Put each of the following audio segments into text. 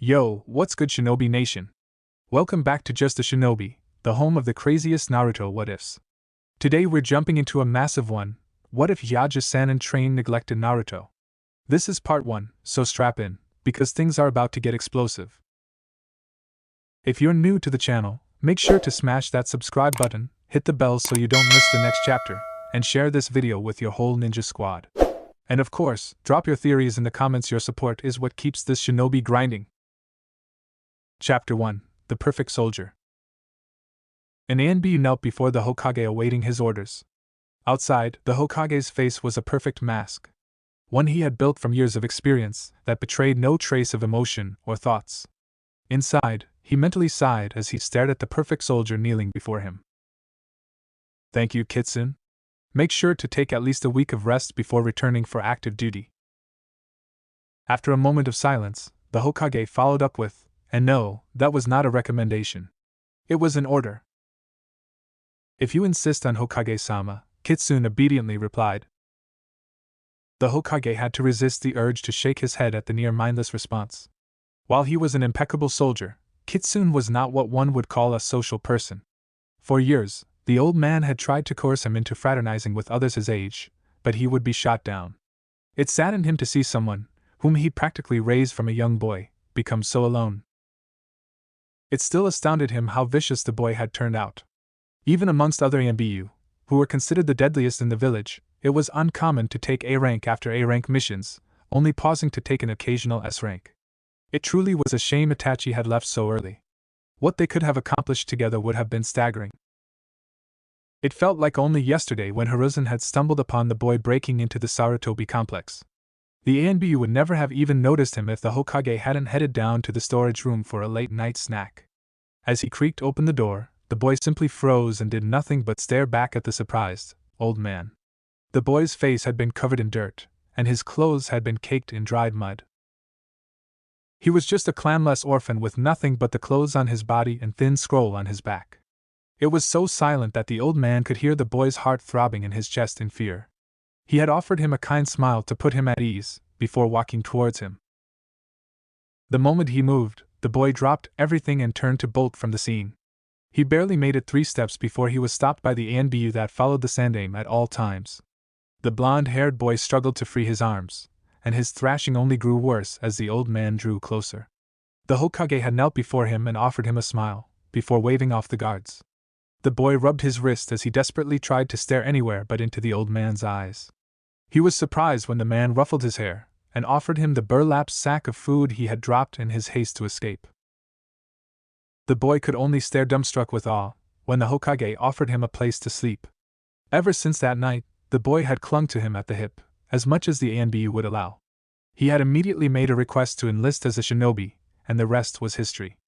Yo, what's good, Shinobi Nation? Welcome back to Just a Shinobi, the home of the craziest Naruto what-ifs. Today we're jumping into a massive one. What if Yajuu Sanin trained neglected Naruto? This is part 1, so strap in, because things are about to get explosive. If you're new to the channel, make sure to smash that subscribe button, hit the bell so you don't miss the next chapter, and share this video with your whole ninja squad. And of course, drop your theories in the comments. Your support is what keeps this shinobi grinding. Chapter 1, The Perfect Soldier. An ANBU knelt before the Hokage awaiting his orders. Outside, the Hokage's face was a perfect mask. One he had built from years of experience that betrayed no trace of emotion or thoughts. Inside, he mentally sighed as he stared at the perfect soldier kneeling before him. Thank you, Kitsune. Make sure to take at least a week of rest before returning for active duty. After a moment of silence, the Hokage followed up with, and no, that was not a recommendation. It was an order. If you insist on Hokage-sama, Kitsune obediently replied. The Hokage had to resist the urge to shake his head at the near-mindless response. While he was an impeccable soldier, Kitsune was not what one would call a social person. For years, the old man had tried to coerce him into fraternizing with others his age, but he would be shot down. It saddened him to see someone, whom he practically raised from a young boy, become so alone. It still astounded him how vicious the boy had turned out. Even amongst other ANBU, who were considered the deadliest in the village, it was uncommon to take A rank after A rank missions, only pausing to take an occasional S rank. It truly was a shame Itachi had left so early. What they could have accomplished together would have been staggering. It felt like only yesterday when Hiruzen had stumbled upon the boy breaking into the Sarutobi complex. The ANBU would never have even noticed him if the Hokage hadn't headed down to the storage room for a late-night snack. As he creaked open the door, the boy simply froze and did nothing but stare back at the surprised old man. The boy's face had been covered in dirt, and his clothes had been caked in dried mud. He was just a clanless orphan with nothing but the clothes on his body and thin scroll on his back. It was so silent that the old man could hear the boy's heart throbbing in his chest in fear. He had offered him a kind smile to put him at ease, before walking towards him. The moment he moved, the boy dropped everything and turned to bolt from the scene. He barely made it 3 steps before he was stopped by the ANBU that followed the sandame at all times. The blonde-haired boy struggled to free his arms, and his thrashing only grew worse as the old man drew closer. The Hokage had knelt before him and offered him a smile, before waving off the guards. The boy rubbed his wrist as he desperately tried to stare anywhere but into the old man's eyes. He was surprised when the man ruffled his hair, and offered him the burlap sack of food he had dropped in his haste to escape. The boy could only stare dumbstruck with awe, when the Hokage offered him a place to sleep. Ever since that night, the boy had clung to him at the hip, as much as the ANBU would allow. He had immediately made a request to enlist as a shinobi, and the rest was history.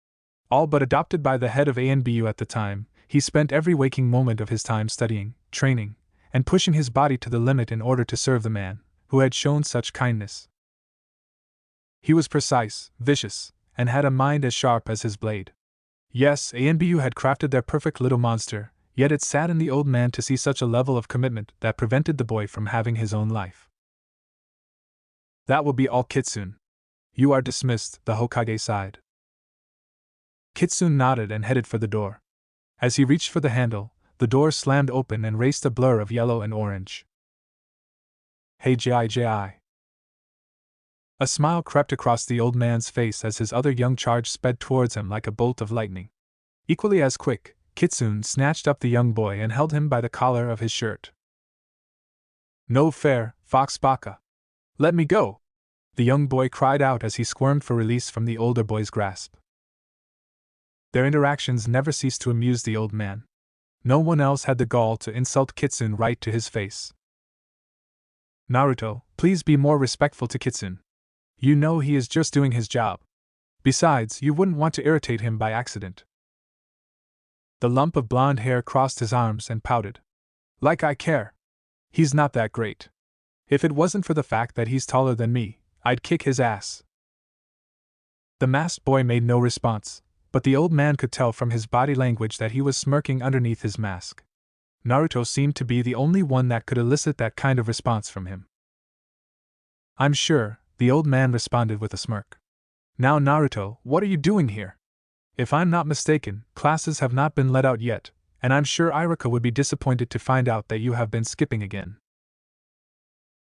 All but adopted by the head of ANBU at the time, he spent every waking moment of his time studying, training, and pushing his body to the limit in order to serve the man who had shown such kindness. He was precise, vicious, and had a mind as sharp as his blade. Yes, ANBU had crafted their perfect little monster, yet it saddened the old man to see such a level of commitment that prevented the boy from having his own life. That will be all, Kitsune. You are dismissed, the Hokage sighed. Kitsune nodded and headed for the door. As he reached for the handle, the door slammed open and raced a blur of yellow and orange. Hey Ji. A smile crept across the old man's face as his other young charge sped towards him like a bolt of lightning. Equally as quick, Kitsune snatched up the young boy and held him by the collar of his shirt. No fair, Fox Baka. Let me go! The young boy cried out as he squirmed for release from the older boy's grasp. Their interactions never ceased to amuse the old man. No one else had the gall to insult Kitsune right to his face. Naruto, please be more respectful to Kitsune. You know he is just doing his job. Besides, you wouldn't want to irritate him by accident. The lump of blonde hair crossed his arms and pouted. Like I care. He's not that great. If it wasn't for the fact that he's taller than me, I'd kick his ass. The masked boy made no response, but the old man could tell from his body language that he was smirking underneath his mask. Naruto seemed to be the only one that could elicit that kind of response from him. I'm sure, the old man responded with a smirk. Now Naruto, what are you doing here? If I'm not mistaken, classes have not been let out yet, and I'm sure Iruka would be disappointed to find out that you have been skipping again.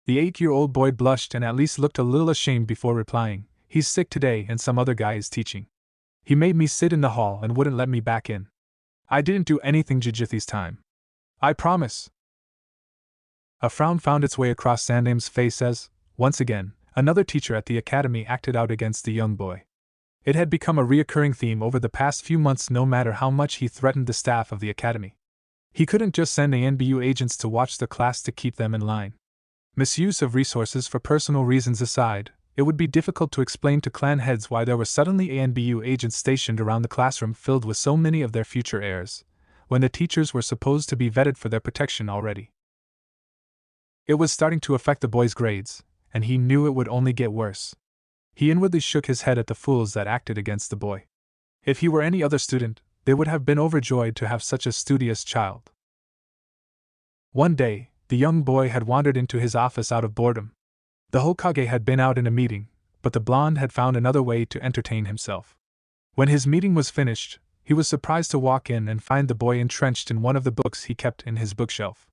The 8-year-old boy blushed and at least looked a little ashamed before replying, he's sick today and some other guy is teaching. He made me sit in the hall and wouldn't let me back in. I didn't do anything Jujuthi's time. I promise. A frown found its way across Sandame's face as, once again, another teacher at the academy acted out against the young boy. It had become a reoccurring theme over the past few months no matter how much he threatened the staff of the academy. He couldn't just send ANBU agents to watch the class to keep them in line. Misuse of resources for personal reasons aside, it would be difficult to explain to clan heads why there were suddenly ANBU agents stationed around the classroom filled with so many of their future heirs, when the teachers were supposed to be vetted for their protection already. It was starting to affect the boy's grades, and he knew it would only get worse. He inwardly shook his head at the fools that acted against the boy. If he were any other student, they would have been overjoyed to have such a studious child. One day, the young boy had wandered into his office out of boredom. The Hokage had been out in a meeting, but the blonde had found another way to entertain himself. When his meeting was finished, he was surprised to walk in and find the boy entrenched in one of the books he kept in his bookshelf.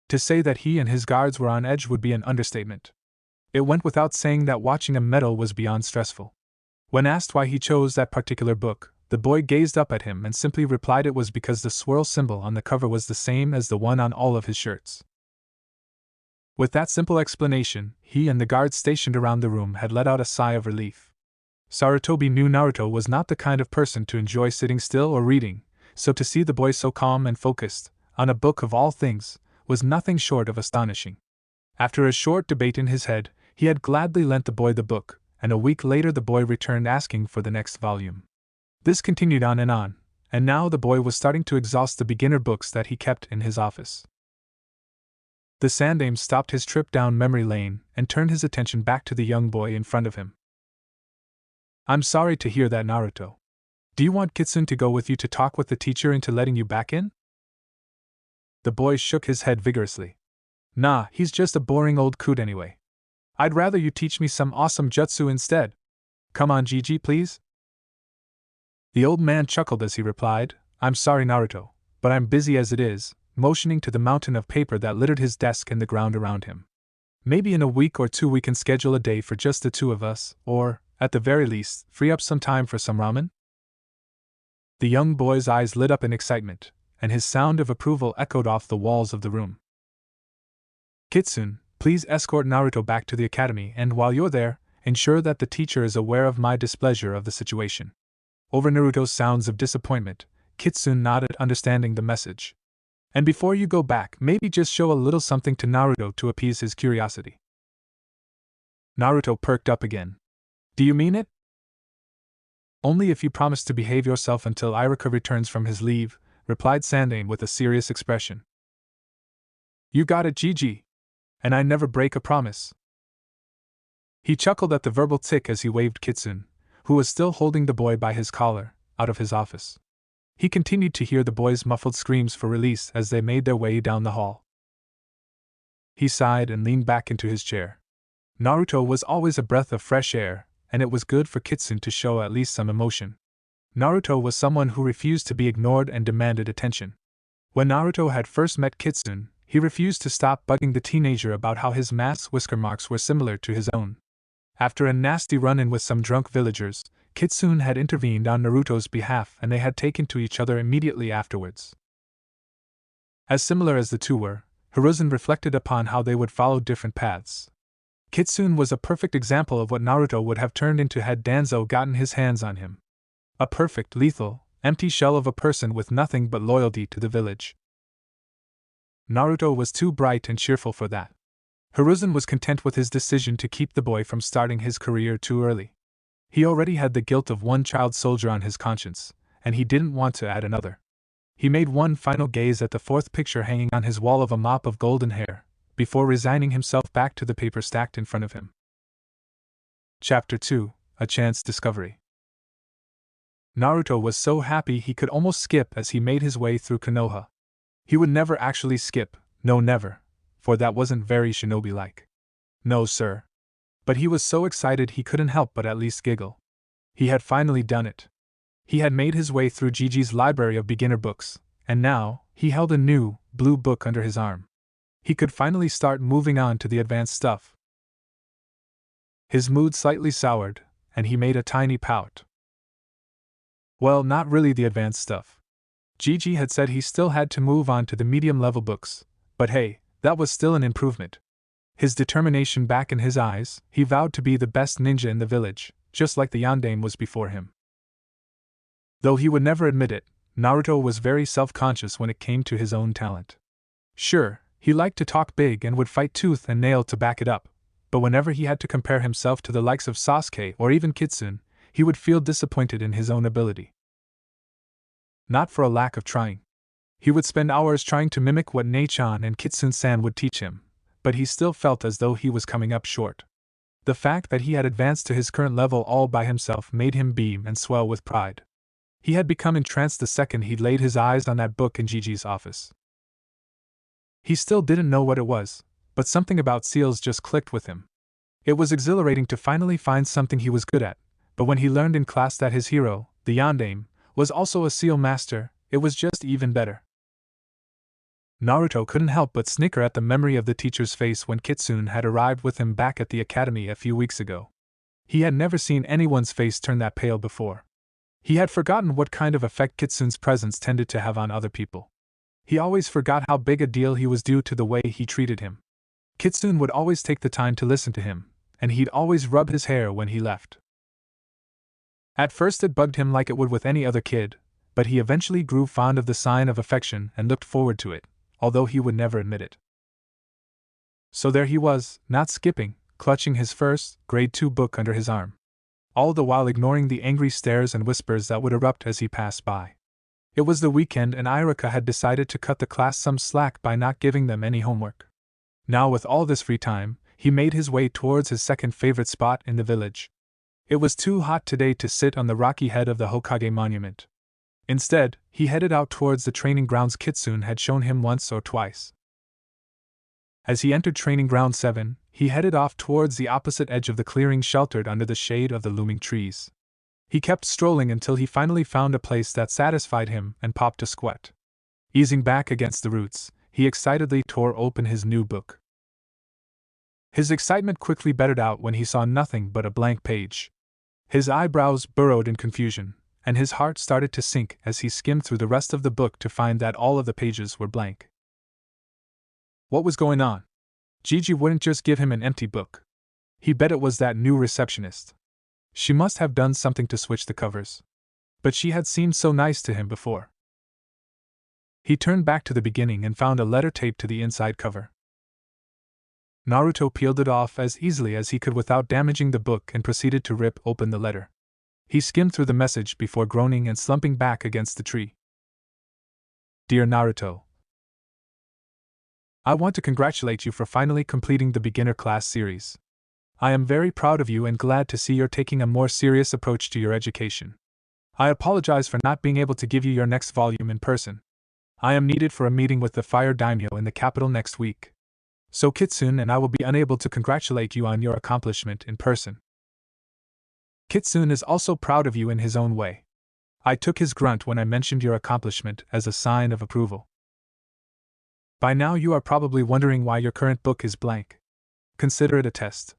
To say that he and his guards were on edge would be an understatement. It went without saying that watching him meddle was beyond stressful. When asked why he chose that particular book, the boy gazed up at him and simply replied it was because the swirl symbol on the cover was the same as the one on all of his shirts. With that simple explanation, he and the guards stationed around the room had let out a sigh of relief. Sarutobi knew Naruto was not the kind of person to enjoy sitting still or reading, so to see the boy so calm and focused, on a book of all things, was nothing short of astonishing. After a short debate in his head, he had gladly lent the boy the book, and a week later the boy returned asking for the next volume. This continued on, and now the boy was starting to exhaust the beginner books that he kept in his office. The Sandame stopped his trip down memory lane and turned his attention back to the young boy in front of him. I'm sorry to hear that, Naruto. Do you want Kitsune to go with you to talk with the teacher into letting you back in? The boy shook his head vigorously. Nah, he's just a boring old coot anyway. I'd rather you teach me some awesome jutsu instead. Come on, Gigi, please. The old man chuckled as he replied, I'm sorry, Naruto, but I'm busy as it is, motioning to the mountain of paper that littered his desk and the ground around him. Maybe in a week or two we can schedule a day for just the two of us, or, at the very least, free up some time for some ramen? The young boy's eyes lit up in excitement, and his sound of approval echoed off the walls of the room. Kitsune, please escort Naruto back to the academy and while you're there, ensure that the teacher is aware of my displeasure of the situation. Over Naruto's sounds of disappointment, Kitsune nodded, understanding the message. And before you go back, maybe just show a little something to Naruto to appease his curiosity. Naruto perked up again. Do you mean it? Only if you promise to behave yourself until Iruka returns from his leave, replied Sandane with a serious expression. You got it, Gigi. And I never break a promise. He chuckled at the verbal tick as he waved Kitsune, who was still holding the boy by his collar, out of his office. He continued to hear the boy's muffled screams for release as they made their way down the hall. He sighed and leaned back into his chair. Naruto was always a breath of fresh air, and it was good for Kitsune to show at least some emotion. Naruto was someone who refused to be ignored and demanded attention. When Naruto had first met Kitsune, he refused to stop bugging the teenager about how his mass whisker marks were similar to his own. After a nasty run-in with some drunk villagers, Kitsune had intervened on Naruto's behalf and they had taken to each other immediately afterwards. As similar as the two were, Hiruzen reflected upon how they would follow different paths. Kitsune was a perfect example of what Naruto would have turned into had Danzo gotten his hands on him. A perfect, lethal, empty shell of a person with nothing but loyalty to the village. Naruto was too bright and cheerful for that. Hiruzen was content with his decision to keep the boy from starting his career too early. He already had the guilt of one child soldier on his conscience, and he didn't want to add another. He made one final gaze at the fourth picture hanging on his wall of a mop of golden hair, before resigning himself back to the paper stacked in front of him. Chapter 2, A Chance Discovery. Naruto was so happy he could almost skip as he made his way through Konoha. He would never actually skip, no never, for that wasn't very shinobi-like. No sir. But he was so excited he couldn't help but at least giggle. He had finally done it. He had made his way through Gigi's library of beginner books, and now, he held a new, blue book under his arm. He could finally start moving on to the advanced stuff. His mood slightly soured, and he made a tiny pout. Well, not really the advanced stuff. Gigi had said he still had to move on to the medium-level books, but hey, that was still an improvement. His determination back in his eyes, he vowed to be the best ninja in the village, just like the yandere was before him. Though he would never admit it, Naruto was very self-conscious when it came to his own talent. Sure, he liked to talk big and would fight tooth and nail to back it up, but whenever he had to compare himself to the likes of Sasuke or even Kitsune, he would feel disappointed in his own ability. Not for a lack of trying. He would spend hours trying to mimic what Nei-chan and Kitsune-san would teach him, but he still felt as though he was coming up short. The fact that he had advanced to his current level all by himself made him beam and swell with pride. He had become entranced the second he'd laid his eyes on that book in Gigi's office. He still didn't know what it was, but something about seals just clicked with him. It was exhilarating to finally find something he was good at, but when he learned in class that his hero, the yandere, was also a seal master, it was just even better. Naruto couldn't help but snicker at the memory of the teacher's face when Kitsune had arrived with him back at the academy a few weeks ago. He had never seen anyone's face turn that pale before. He had forgotten what kind of effect Kitsune's presence tended to have on other people. He always forgot how big a deal he was due to the way he treated him. Kitsune would always take the time to listen to him, and he'd always rub his hair when he left. At first it bugged him like it would with any other kid, but he eventually grew fond of the sign of affection and looked forward to it, although he would never admit it. So there he was, not skipping, clutching his first, grade 2 book under his arm. All the while ignoring the angry stares and whispers that would erupt as he passed by. It was the weekend and Iruka had decided to cut the class some slack by not giving them any homework. Now with all this free time, he made his way towards his second favorite spot in the village. It was too hot today to sit on the rocky head of the Hokage Monument. Instead, he headed out towards the training grounds Kitsune had shown him once or twice. As he entered Training Ground 7, he headed off towards the opposite edge of the clearing sheltered under the shade of the looming trees. He kept strolling until he finally found a place that satisfied him and popped a sweat. Easing back against the roots, he excitedly tore open his new book. His excitement quickly bettered out when he saw nothing but a blank page. His eyebrows burrowed in confusion, and his heart started to sink as he skimmed through the rest of the book to find that all of the pages were blank. What was going on? Gigi wouldn't just give him an empty book. He bet it was that new receptionist. She must have done something to switch the covers. But she had seemed so nice to him before. He turned back to the beginning and found a letter taped to the inside cover. Naruto peeled it off as easily as he could without damaging the book and proceeded to rip open the letter. He skimmed through the message before groaning and slumping back against the tree. Dear Naruto, I want to congratulate you for finally completing the beginner class series. I am very proud of you and glad to see you're taking a more serious approach to your education. I apologize for not being able to give you your next volume in person. I am needed for a meeting with the Fire Daimyo in the capital next week. So Kitsune and I will be unable to congratulate you on your accomplishment in person. Kitsune is also proud of you in his own way. I took his grunt when I mentioned your accomplishment as a sign of approval. By now you are probably wondering why your current book is blank. Consider it a test.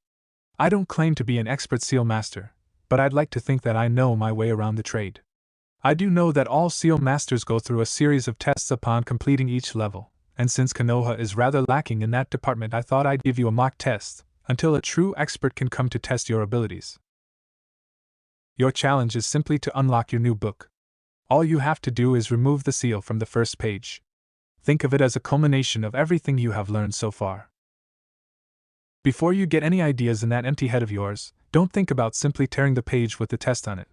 I don't claim to be an expert seal master, but I'd like to think that I know my way around the trade. I do know that all seal masters go through a series of tests upon completing each level, and since Konoha is rather lacking in that department, I thought I'd give you a mock test, until a true expert can come to test your abilities. Your challenge is simply to unlock your new book. All you have to do is remove the seal from the first page. Think of it as a culmination of everything you have learned so far. Before you get any ideas in that empty head of yours, don't think about simply tearing the page with the test on it.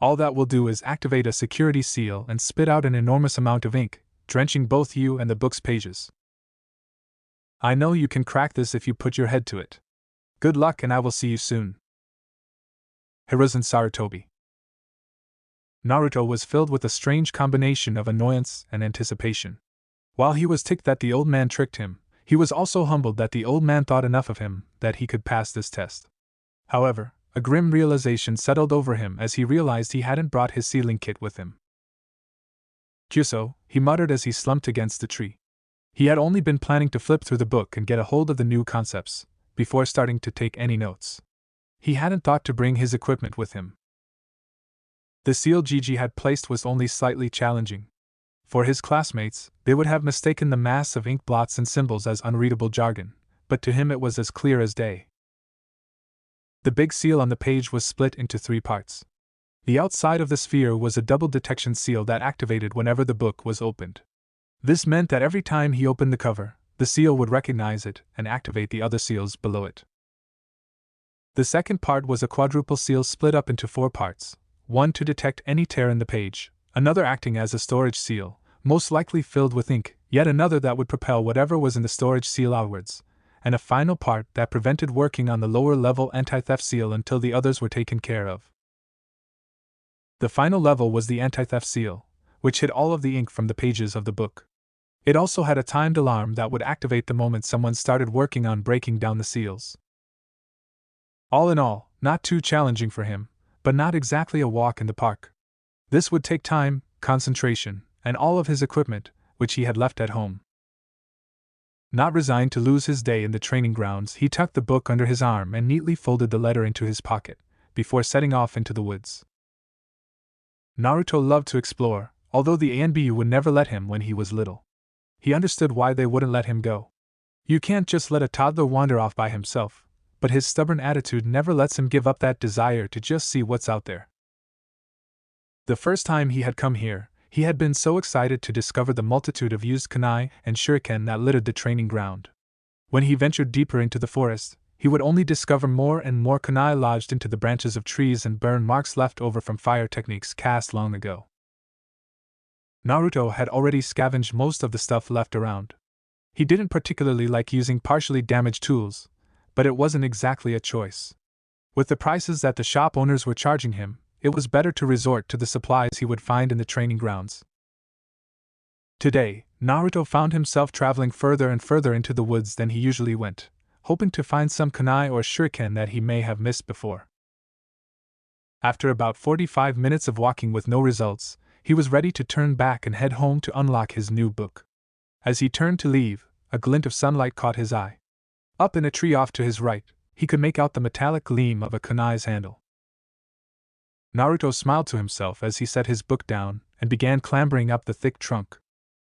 All that will do is activate a security seal and spit out an enormous amount of ink, drenching both you and the book's pages. I know you can crack this if you put your head to it. Good luck and I will see you soon. Hiruzen Sarutobi. Naruto was filled with a strange combination of annoyance and anticipation. While he was ticked that the old man tricked him, he was also humbled that the old man thought enough of him that he could pass this test. However, a grim realization settled over him as he realized he hadn't brought his sealing kit with him. "Kyuso," he muttered as he slumped against the tree. He had only been planning to flip through the book and get a hold of the new concepts, before starting to take any notes. He hadn't thought to bring his equipment with him. The seal Gigi had placed was only slightly challenging. For his classmates, they would have mistaken the mass of ink blots and symbols as unreadable jargon, but to him it was as clear as day. The big seal on the page was split into 3 parts. The outside of the sphere was a double detection seal that activated whenever the book was opened. This meant that every time he opened the cover, the seal would recognize it and activate the other seals below it. The second part was a quadruple seal split up into 4 parts, one to detect any tear in the page, another acting as a storage seal, most likely filled with ink, yet another that would propel whatever was in the storage seal outwards, and a final part that prevented working on the lower-level anti-theft seal until the others were taken care of. The final level was the anti-theft seal, which hid all of the ink from the pages of the book. It also had a timed alarm that would activate the moment someone started working on breaking down the seals. All in all, not too challenging for him, but not exactly a walk in the park. This would take time, concentration, and all of his equipment, which he had left at home. Not resigned to lose his day in the training grounds, he tucked the book under his arm and neatly folded the letter into his pocket, before setting off into the woods. Naruto loved to explore, although the ANBU would never let him when he was little. He understood why they wouldn't let him go. You can't just let a toddler wander off by himself, but his stubborn attitude never lets him give up that desire to just see what's out there. The first time he had come here, he had been so excited to discover the multitude of used kunai and shuriken that littered the training ground. When he ventured deeper into the forest, he would only discover more and more kunai lodged into the branches of trees and burn marks left over from fire techniques cast long ago. Naruto had already scavenged most of the stuff left around. He didn't particularly like using partially damaged tools, but it wasn't exactly a choice. With the prices that the shop owners were charging him, it was better to resort to the supplies he would find in the training grounds. Today, Naruto found himself traveling further and further into the woods than he usually went, hoping to find some kunai or shuriken that he may have missed before. After about 45 minutes of walking with no results, he was ready to turn back and head home to unlock his new book. As he turned to leave, a glint of sunlight caught his eye. Up in a tree off to his right, he could make out the metallic gleam of a kunai's handle. Naruto smiled to himself as he set his book down and began clambering up the thick trunk.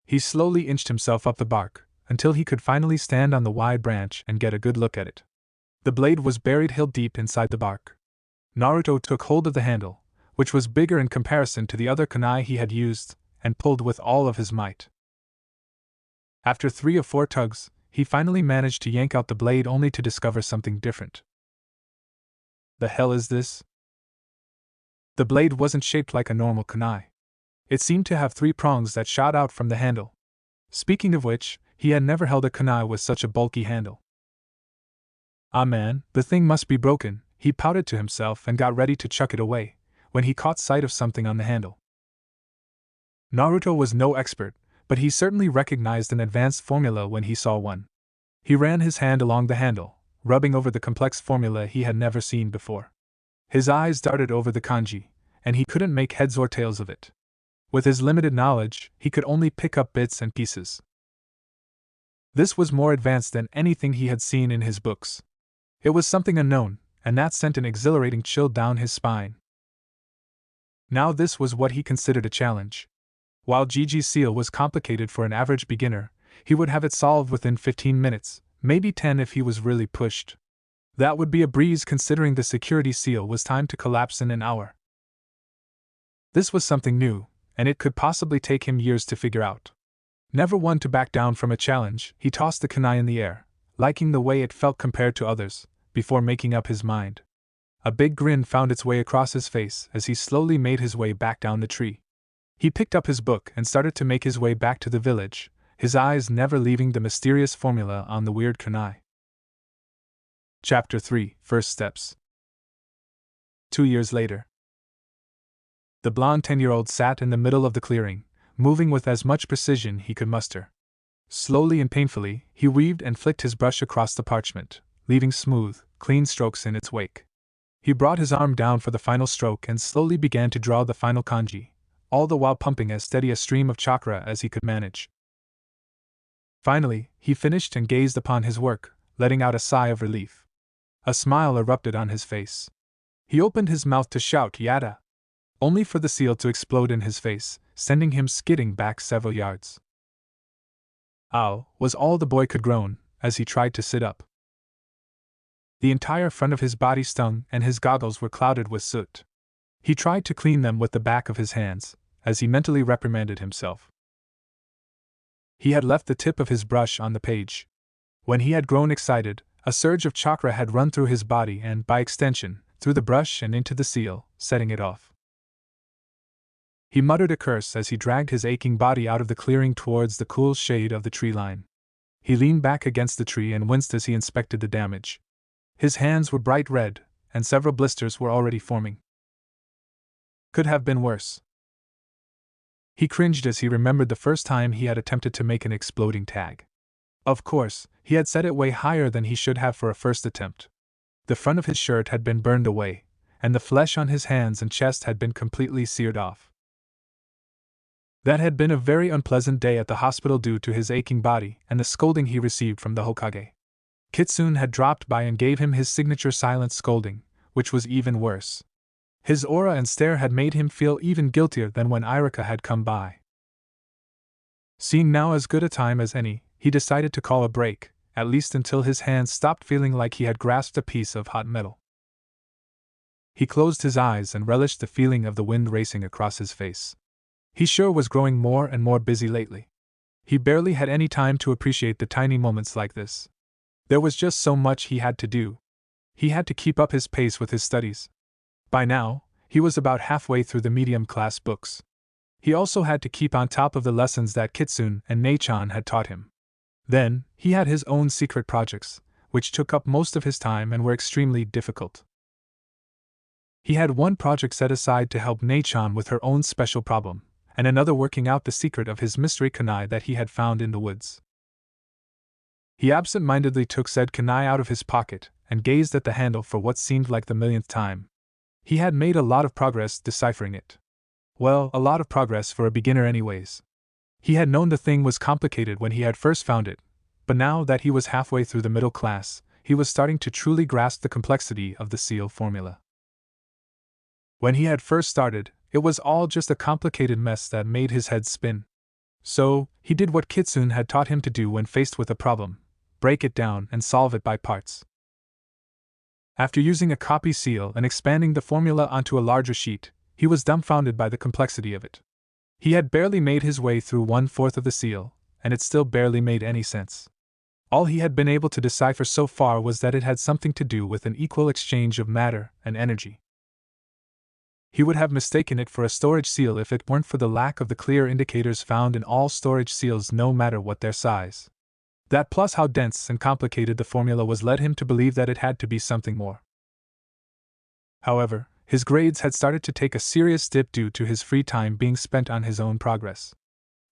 He slowly inched himself up the bark, until he could finally stand on the wide branch and get a good look at it. The blade was buried hill deep inside the bark. Naruto took hold of the handle, which was bigger in comparison to the other kunai he had used, and pulled with all of his might. After 3 or 4 tugs, he finally managed to yank out the blade only to discover something different. The hell is this? The blade wasn't shaped like a normal kunai. It seemed to have 3 prongs that shot out from the handle. Speaking of which, he had never held a kunai with such a bulky handle. Ah man, the thing must be broken, he pouted to himself and got ready to chuck it away, when he caught sight of something on the handle. Naruto was no expert, but he certainly recognized an advanced formula when he saw one. He ran his hand along the handle, rubbing over the complex formula he had never seen before. His eyes darted over the kanji, and he couldn't make heads or tails of it. With his limited knowledge, he could only pick up bits and pieces. This was more advanced than anything he had seen in his books. It was something unknown, and that sent an exhilarating chill down his spine. Now this was what he considered a challenge. While Gigi's seal was complicated for an average beginner, he would have it solved within 15 minutes, maybe 10 if he was really pushed. That would be a breeze considering the security seal was timed to collapse in an hour. This was something new, and it could possibly take him years to figure out. Never one to back down from a challenge, he tossed the kunai in the air, liking the way it felt compared to others, before making up his mind. A big grin found its way across his face as he slowly made his way back down the tree. He picked up his book and started to make his way back to the village, his eyes never leaving the mysterious formula on the weird kunai. Chapter 3: First Steps. 2 years later. The blonde 10-year-old sat in the middle of the clearing, moving with as much precision he could muster. Slowly and painfully, he weaved and flicked his brush across the parchment, leaving smooth, clean strokes in its wake. He brought his arm down for the final stroke and slowly began to draw the final kanji, all the while pumping as steady a stream of chakra as he could manage. Finally, he finished and gazed upon his work, letting out a sigh of relief. A smile erupted on his face. He opened his mouth to shout "Yada!" only for the seal to explode in his face, sending him skidding back several yards. "Ow!" was all the boy could groan, as he tried to sit up. The entire front of his body stung and his goggles were clouded with soot. He tried to clean them with the back of his hands, as he mentally reprimanded himself. He had left the tip of his brush on the page. When he had grown excited, a surge of chakra had run through his body and, by extension, through the brush and into the seal, setting it off. He muttered a curse as he dragged his aching body out of the clearing towards the cool shade of the tree line. He leaned back against the tree and winced as he inspected the damage. His hands were bright red, and several blisters were already forming. Could have been worse. He cringed as he remembered the first time he had attempted to make an exploding tag. Of course, he had set it way higher than he should have for a first attempt. The front of his shirt had been burned away, and the flesh on his hands and chest had been completely seared off. That had been a very unpleasant day at the hospital due to his aching body and the scolding he received from the Hokage. Kitsune had dropped by and gave him his signature silent scolding, which was even worse. His aura and stare had made him feel even guiltier than when Irika had come by. Seeing now as good a time as any, he decided to call a break, at least until his hands stopped feeling like he had grasped a piece of hot metal. He closed his eyes and relished the feeling of the wind racing across his face. He sure was growing more and more busy lately. He barely had any time to appreciate the tiny moments like this. There was just so much he had to do. He had to keep up his pace with his studies. By now, he was about halfway through the medium-class books. He also had to keep on top of the lessons that Kitsune and Nei-chan had taught him. Then, he had his own secret projects, which took up most of his time and were extremely difficult. He had one project set aside to help Nei-chan with her own special problem, and another working out the secret of his mystery kunai that he had found in the woods. He absent-mindedly took said kunai out of his pocket and gazed at the handle for what seemed like the millionth time. He had made a lot of progress deciphering it. Well, a lot of progress for a beginner anyways. He had known the thing was complicated when he had first found it, but now that he was halfway through the middle class, he was starting to truly grasp the complexity of the seal formula. When he had first started, it was all just a complicated mess that made his head spin. So, he did what Kitsune had taught him to do when faced with a problem: break it down and solve it by parts. After using a copy seal and expanding the formula onto a larger sheet, he was dumbfounded by the complexity of it. He had barely made his way through 1/4 of the seal, and it still barely made any sense. All he had been able to decipher so far was that it had something to do with an equal exchange of matter and energy. He would have mistaken it for a storage seal if it weren't for the lack of the clear indicators found in all storage seals no matter what their size. That plus how dense and complicated the formula was led him to believe that it had to be something more. However, his grades had started to take a serious dip due to his free time being spent on his own progress.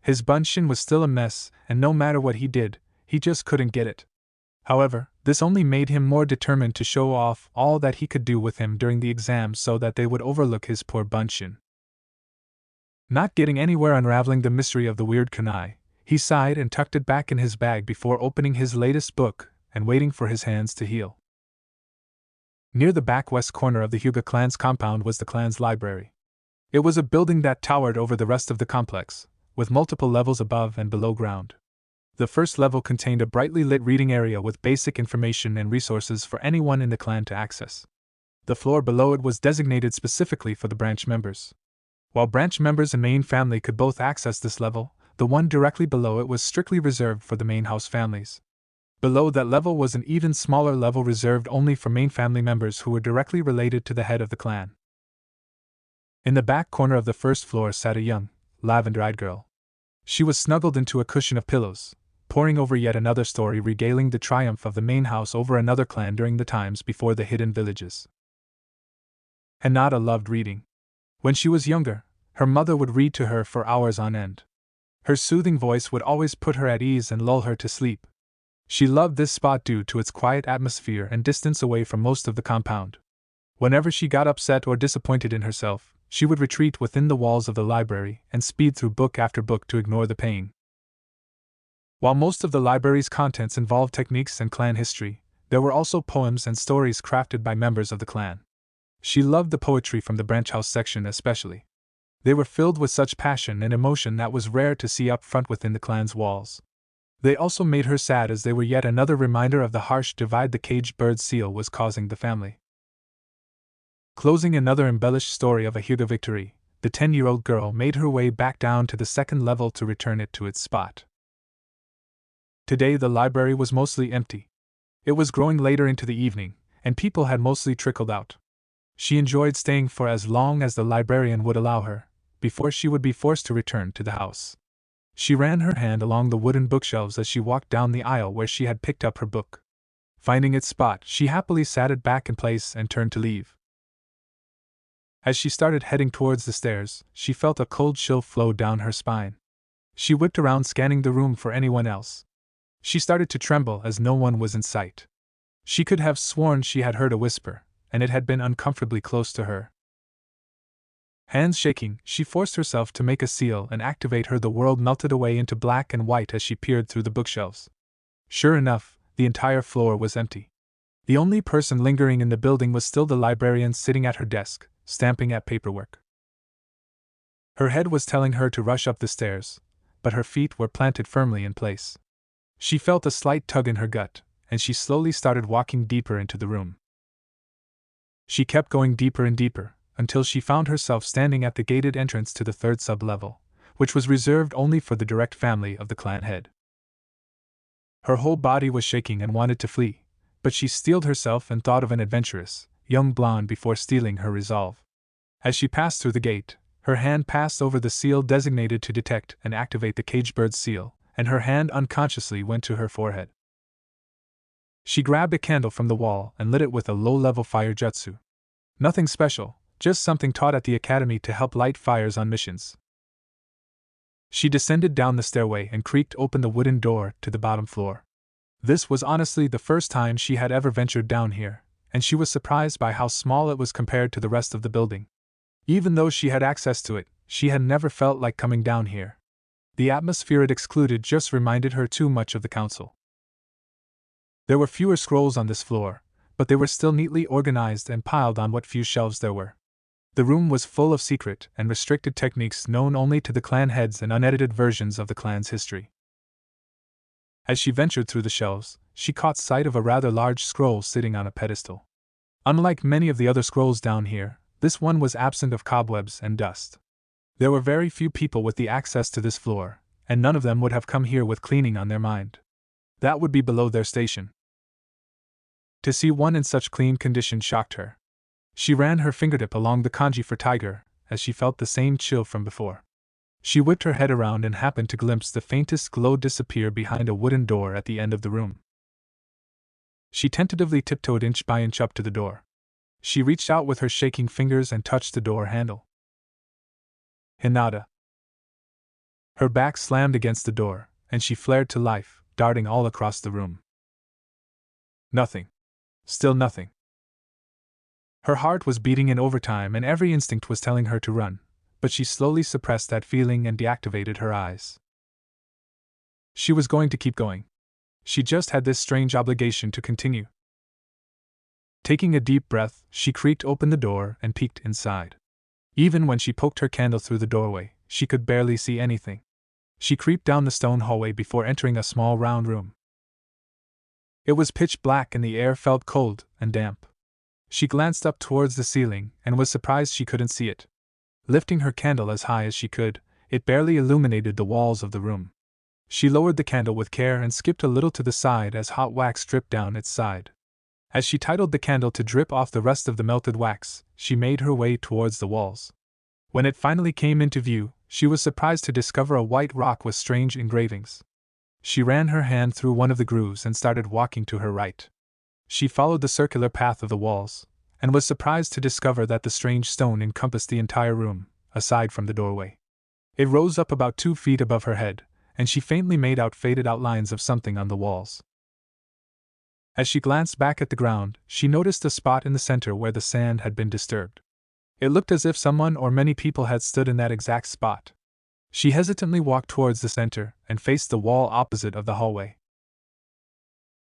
His bunshin was still a mess, and no matter what he did, he just couldn't get it. However, this only made him more determined to show off all that he could do with him during the exams so that they would overlook his poor bunshin. Not getting anywhere unraveling the mystery of the weird kunai, he sighed and tucked it back in his bag before opening his latest book and waiting for his hands to heal. Near the back west corner of the Hyuga clan's compound was the clan's library. It was a building that towered over the rest of the complex, with multiple levels above and below ground. The first level contained a brightly lit reading area with basic information and resources for anyone in the clan to access. The floor below it was designated specifically for the branch members. While branch members and main family could both access this level, the one directly below it was strictly reserved for the main house families. Below that level was an even smaller level reserved only for main family members who were directly related to the head of the clan. In the back corner of the first floor sat a young, lavender-eyed girl. She was snuggled into a cushion of pillows, poring over yet another story regaling the triumph of the main house over another clan during the times before the hidden villages. Hinata loved reading. When she was younger, her mother would read to her for hours on end. Her soothing voice would always put her at ease and lull her to sleep. She loved this spot due to its quiet atmosphere and distance away from most of the compound. Whenever she got upset or disappointed in herself, she would retreat within the walls of the library and speed through book after book to ignore the pain. While most of the library's contents involved techniques and clan history, there were also poems and stories crafted by members of the clan. She loved the poetry from the branch house section especially. They were filled with such passion and emotion that was rare to see up front within the clan's walls. They also made her sad as they were yet another reminder of the harsh divide the caged bird seal was causing the family. Closing another embellished story of a Hyuuga victory, the 10-year-old girl made her way back down to the second level to return it to its spot. Today the library was mostly empty. It was growing later into the evening, and people had mostly trickled out. She enjoyed staying for as long as the librarian would allow her, before she would be forced to return to the house. She ran her hand along the wooden bookshelves as she walked down the aisle where she had picked up her book. Finding its spot, she happily sat it back in place and turned to leave. As she started heading towards the stairs, she felt a cold chill flow down her spine. She whipped around scanning the room for anyone else. She started to tremble as no one was in sight. She could have sworn she had heard a whisper, and it had been uncomfortably close to her. Hands shaking, she forced herself to make a seal and activate her. The world melted away into black and white as she peered through the bookshelves. Sure enough, the entire floor was empty. The only person lingering in the building was still the librarian sitting at her desk, stamping at paperwork. Her head was telling her to rush up the stairs, but her feet were planted firmly in place. She felt a slight tug in her gut, and she slowly started walking deeper into the room. She kept going deeper and deeper, until she found herself standing at the gated entrance to the third sub-level, which was reserved only for the direct family of the clan head. Her whole body was shaking and wanted to flee, but she steeled herself and thought of an adventurous, young blonde before steeling her resolve. As she passed through the gate, her hand passed over the seal designated to detect and activate the caged bird seal, and her hand unconsciously went to her forehead. She grabbed a candle from the wall and lit it with a low-level fire jutsu. Nothing special, just something taught at the academy to help light fires on missions. She descended down the stairway and creaked open the wooden door to the bottom floor. This was honestly the first time she had ever ventured down here, and she was surprised by how small it was compared to the rest of the building. Even though she had access to it, she had never felt like coming down here. The atmosphere it excluded just reminded her too much of the council. There were fewer scrolls on this floor, but they were still neatly organized and piled on what few shelves there were. The room was full of secret and restricted techniques known only to the clan heads and unedited versions of the clan's history. As she ventured through the shelves, she caught sight of a rather large scroll sitting on a pedestal. Unlike many of the other scrolls down here, this one was absent of cobwebs and dust. There were very few people with the access to this floor, and none of them would have come here with cleaning on their mind. That would be below their station. To see one in such clean condition shocked her. She ran her fingertip along the kanji for tiger, as she felt the same chill from before. She whipped her head around and happened to glimpse the faintest glow disappear behind a wooden door at the end of the room. She tentatively tiptoed inch by inch up to the door. She reached out with her shaking fingers and touched the door handle. Hinata. Her back slammed against the door, and she flared to life, darting all across the room. Nothing. Still nothing. Her heart was beating in overtime and every instinct was telling her to run, but she slowly suppressed that feeling and deactivated her eyes. She was going to keep going. She just had this strange obligation to continue. Taking a deep breath, she creaked open the door and peeked inside. Even when she poked her candle through the doorway, she could barely see anything. She creeped down the stone hallway before entering a small round room. It was pitch black and the air felt cold and damp. She glanced up towards the ceiling and was surprised she couldn't see it. Lifting her candle as high as she could, it barely illuminated the walls of the room. She lowered the candle with care and skipped a little to the side as hot wax dripped down its side. As she titled the candle to drip off the rest of the melted wax, she made her way towards the walls. When it finally came into view, she was surprised to discover a white rock with strange engravings. She ran her hand through one of the grooves and started walking to her right. She followed the circular path of the walls, and was surprised to discover that the strange stone encompassed the entire room, aside from the doorway. It rose up about 2 feet above her head, and she faintly made out faded outlines of something on the walls. As she glanced back at the ground, she noticed a spot in the center where the sand had been disturbed. It looked as if someone or many people had stood in that exact spot. She hesitantly walked towards the center and faced the wall opposite of the hallway.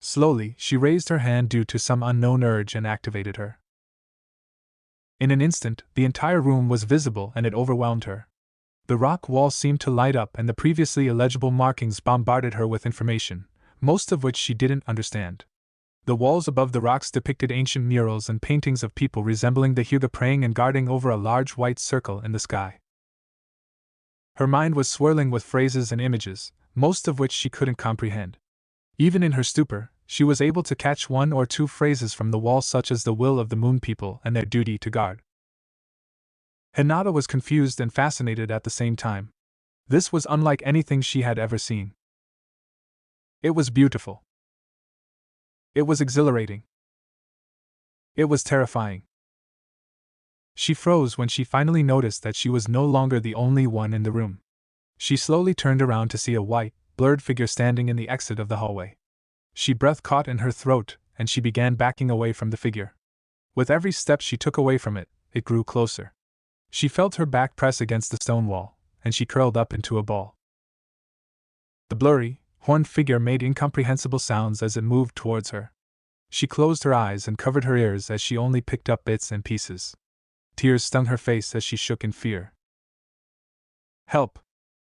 Slowly, she raised her hand due to some unknown urge and activated her. In an instant, the entire room was visible and it overwhelmed her. The rock wall seemed to light up and the previously illegible markings bombarded her with information, most of which she didn't understand. The walls above the rocks depicted ancient murals and paintings of people resembling the Hyuuga praying and guarding over a large white circle in the sky. Her mind was swirling with phrases and images, most of which she couldn't comprehend. Even in her stupor, she was able to catch one or two phrases from the wall, such as the will of the moon people and their duty to guard. Hinata was confused and fascinated at the same time. This was unlike anything she had ever seen. It was beautiful. It was exhilarating. It was terrifying. She froze when she finally noticed that she was no longer the only one in the room. She slowly turned around to see a white, blurred figure standing in the exit of the hallway. She breath caught in her throat, and she began backing away from the figure. With every step she took away from it, it grew closer. She felt her back press against the stone wall, and she curled up into a ball. The blurry, horned figure made incomprehensible sounds as it moved towards her. She closed her eyes and covered her ears as she only picked up bits and pieces. Tears stung her face as she shook in fear. "Help!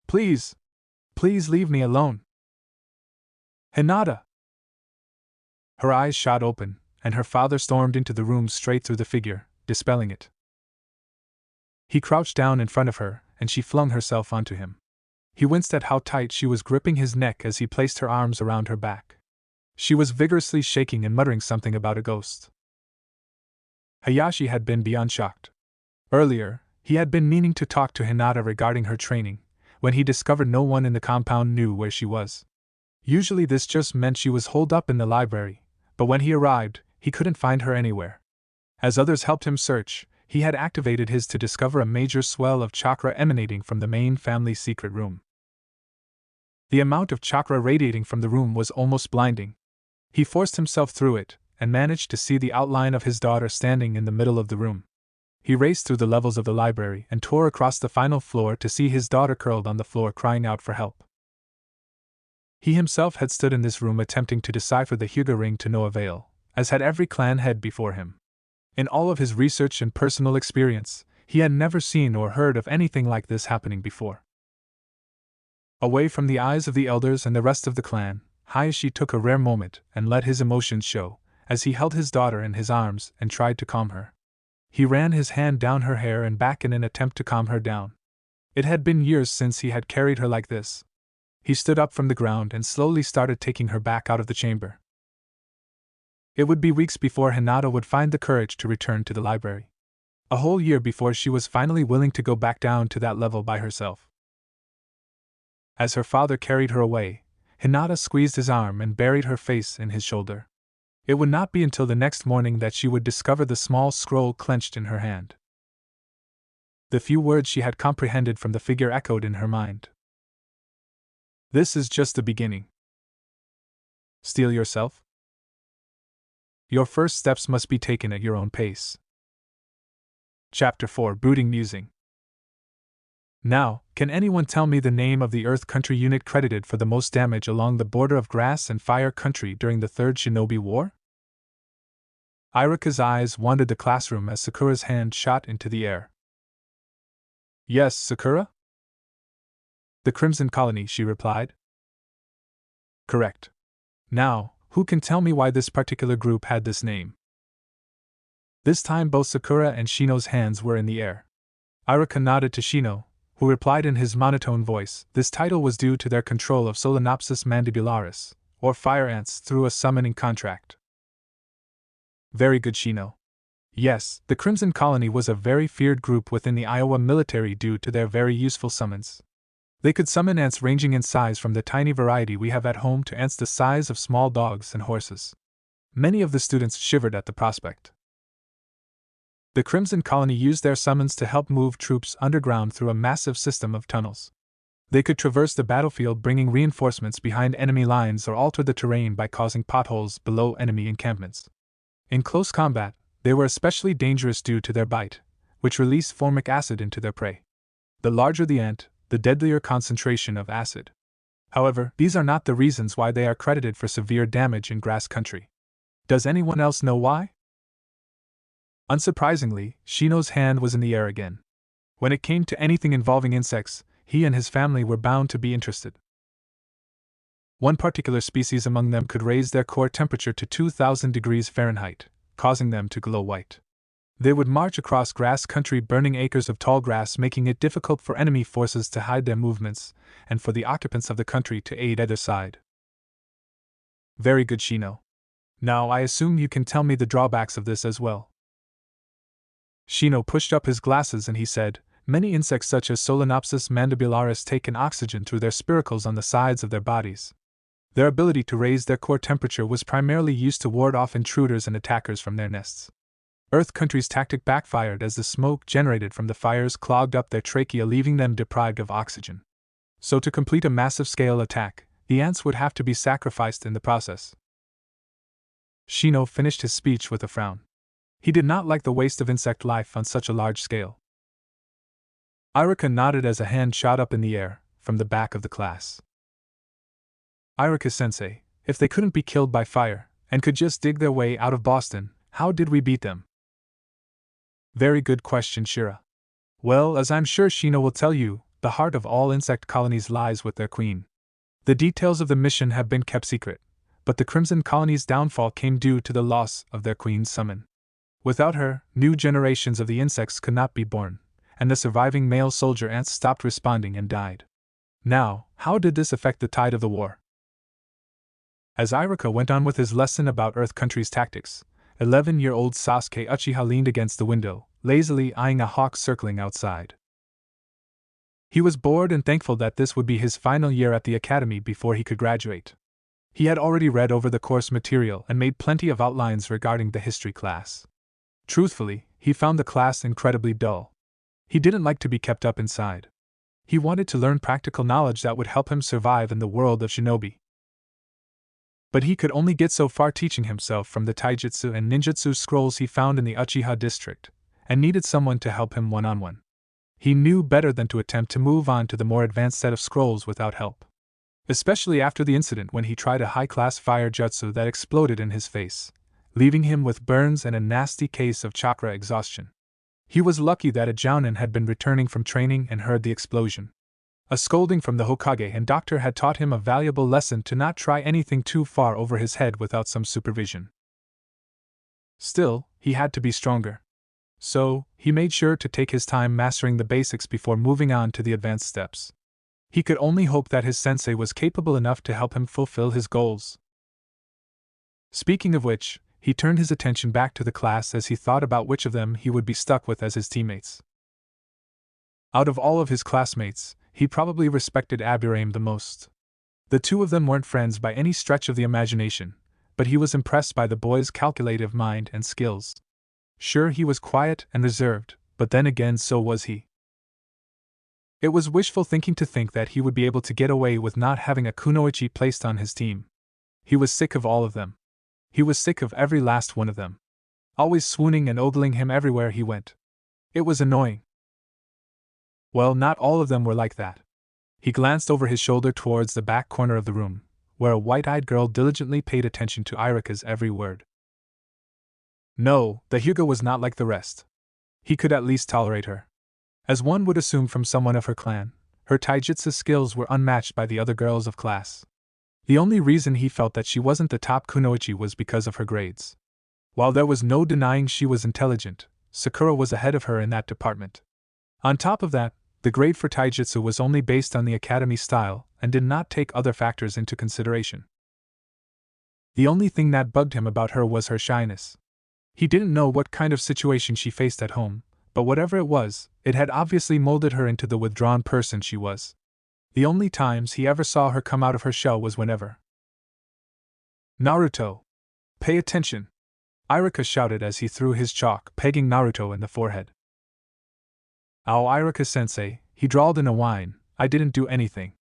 Please! Please leave me alone! Hinata!" Her eyes shot open, and her father stormed into the room straight through the figure, dispelling it. He crouched down in front of her, and she flung herself onto him. He winced at how tight she was gripping his neck as he placed her arms around her back. She was vigorously shaking and muttering something about a ghost. Hiashi had been beyond shocked. Earlier, he had been meaning to talk to Hinata regarding her training, when he discovered no one in the compound knew where she was. Usually this just meant she was holed up in the library, but when he arrived, he couldn't find her anywhere. As others helped him search, he had activated his to discover a major swell of chakra emanating from the main family secret room. The amount of chakra radiating from the room was almost blinding. He forced himself through it, and managed to see the outline of his daughter standing in the middle of the room. He raced through the levels of the library and tore across the final floor to see his daughter curled on the floor crying out for help. He himself had stood in this room attempting to decipher the Hyuuga ring to no avail, as had every clan head before him. In all of his research and personal experience, he had never seen or heard of anything like this happening before. Away from the eyes of the elders and the rest of the clan, Hiashi took a rare moment and let his emotions show, as he held his daughter in his arms and tried to calm her. He ran his hand down her hair and back in an attempt to calm her down. It had been years since he had carried her like this. He stood up from the ground and slowly started taking her back out of the chamber. It would be weeks before Hinata would find the courage to return to the library. A whole year before she was finally willing to go back down to that level by herself. As her father carried her away, Hinata squeezed his arm and buried her face in his shoulder. It would not be until the next morning that she would discover the small scroll clenched in her hand. The few words she had comprehended from the figure echoed in her mind. "This is just the beginning. Steel yourself. Your first steps must be taken at your own pace." Chapter 4: Brooding Musing. Now, can anyone tell me the name of the Earth Country unit credited for the most damage along the border of Grass and Fire Country during the Third Shinobi War? Irika's eyes wandered the classroom as Sakura's hand shot into the air. "Yes, Sakura?" "The Crimson Colony," she replied. "Correct. Now, who can tell me why this particular group had this name?" This time both Sakura and Shino's hands were in the air. Irika nodded to Shino, who replied in his monotone voice. This title was due to their control of Solenopsis mandibularis, or fire ants, through a summoning contract. Very good, Shino. Yes, the Crimson Colony was a very feared group within the Iowa military due to their very useful summons. They could summon ants ranging in size from the tiny variety we have at home to ants the size of small dogs and horses. Many of the students shivered at the prospect. The Crimson Colony used their summons to help move troops underground through a massive system of tunnels. They could traverse the battlefield bringing reinforcements behind enemy lines or alter the terrain by causing potholes below enemy encampments. In close combat, they were especially dangerous due to their bite, which released formic acid into their prey. The larger the ant, the deadlier concentration of acid. However, these are not the reasons why they are credited for severe damage in grass country. Does anyone else know why? Unsurprisingly, Shino's hand was in the air again. When it came to anything involving insects, he and his family were bound to be interested. One particular species among them could raise their core temperature to 2000 degrees Fahrenheit, causing them to glow white. They would march across grass country burning acres of tall grass, making it difficult for enemy forces to hide their movements, and for the occupants of the country to aid either side. Very good, Shino. Now I assume you can tell me the drawbacks of this as well. Shino pushed up his glasses and he said, many insects such as Solenopsis mandibularis take in oxygen through their spiracles on the sides of their bodies. Their ability to raise their core temperature was primarily used to ward off intruders and attackers from their nests. Earth Country's tactic backfired as the smoke generated from the fires clogged up their trachea, leaving them deprived of oxygen. So to complete a massive-scale attack, the ants would have to be sacrificed in the process. Shino finished his speech with a frown. He did not like the waste of insect life on such a large scale. Iruka nodded as a hand shot up in the air, from the back of the class. Iruka-sensei, if they couldn't be killed by fire, and could just dig their way out of Boston, how did we beat them? Very good question, Shira. Well, as I'm sure Shino will tell you, the heart of all insect colonies lies with their queen. The details of the mission have been kept secret, but the Crimson Colony's downfall came due to the loss of their queen's summon. Without her, new generations of the insects could not be born, and the surviving male soldier ants stopped responding and died. Now, how did this affect the tide of the war? As Iruka went on with his lesson about Earth Country's tactics, 11-year-old Sasuke Uchiha leaned against the window, lazily eyeing a hawk circling outside. He was bored and thankful that this would be his final year at the academy before he could graduate. He had already read over the course material and made plenty of outlines regarding the history class. Truthfully, he found the class incredibly dull. He didn't like to be kept up inside. He wanted to learn practical knowledge that would help him survive in the world of shinobi. But he could only get so far teaching himself from the taijutsu and ninjutsu scrolls he found in the Uchiha district, and needed someone to help him one-on-one. He knew better than to attempt to move on to the more advanced set of scrolls without help. Especially after the incident when he tried a high-class fire jutsu that exploded in his face, leaving him with burns and a nasty case of chakra exhaustion. He was lucky that a jounin had been returning from training and heard the explosion. A scolding from the Hokage and doctor had taught him a valuable lesson to not try anything too far over his head without some supervision. Still, he had to be stronger. So, he made sure to take his time mastering the basics before moving on to the advanced steps. He could only hope that his sensei was capable enough to help him fulfill his goals. Speaking of which, he turned his attention back to the class as he thought about which of them he would be stuck with as his teammates. Out of all of his classmates, he probably respected Aburaim the most. The two of them weren't friends by any stretch of the imagination, but he was impressed by the boy's calculative mind and skills. Sure, he was quiet and reserved, but then again so was he. It was wishful thinking to think that he would be able to get away with not having a kunoichi placed on his team. He was sick of all of them. He was sick of every last one of them. Always swooning and ogling him everywhere he went. It was annoying. Well, not all of them were like that. He glanced over his shoulder towards the back corner of the room, where a white-eyed girl diligently paid attention to Iruka's every word. No, the Hyuga was not like the rest. He could at least tolerate her. As one would assume from someone of her clan, her taijutsu skills were unmatched by the other girls of class. The only reason he felt that she wasn't the top kunoichi was because of her grades. While there was no denying she was intelligent, Sakura was ahead of her in that department. On top of that, the grade for taijutsu was only based on the academy style and did not take other factors into consideration. The only thing that bugged him about her was her shyness. He didn't know what kind of situation she faced at home, but whatever it was, it had obviously molded her into the withdrawn person she was. The only times he ever saw her come out of her shell was whenever. Naruto! Pay attention! Iruka shouted as he threw his chalk, pegging Naruto in the forehead. Ow, Iruka-sensei, he drawled in a whine, I didn't do anything.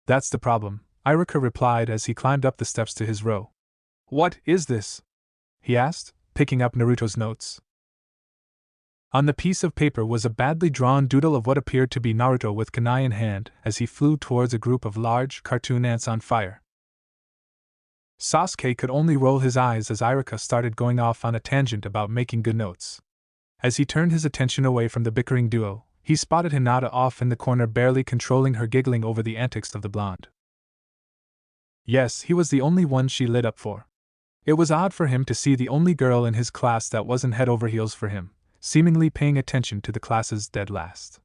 That's the problem, Iruka replied as he climbed up the steps to his row. What is this? He asked, picking up Naruto's notes. On the piece of paper was a badly drawn doodle of what appeared to be Naruto with kunai in hand as he flew towards a group of large, cartoon ants on fire. Sasuke could only roll his eyes as Iruka started going off on a tangent about making good notes. As he turned his attention away from the bickering duo, he spotted Hinata off in the corner barely controlling her giggling over the antics of the blonde. Yes, he was the only one she lit up for. It was odd for him to see the only girl in his class that wasn't head over heels for him, seemingly paying attention to the class's dead last.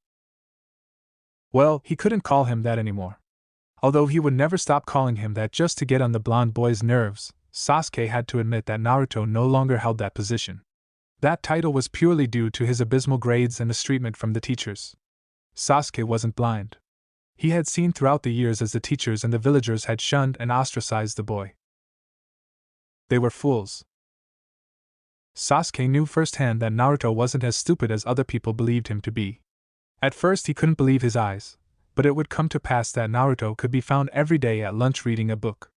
Well, he couldn't call him that anymore. Although he would never stop calling him that just to get on the blonde boy's nerves, Sasuke had to admit that Naruto no longer held that position. That title was purely due to his abysmal grades and mistreatment from the teachers. Sasuke wasn't blind. He had seen throughout the years as the teachers and the villagers had shunned and ostracized the boy. They were fools. Sasuke knew firsthand that Naruto wasn't as stupid as other people believed him to be. At first he couldn't believe his eyes, but it would come to pass that Naruto could be found every day at lunch reading a book.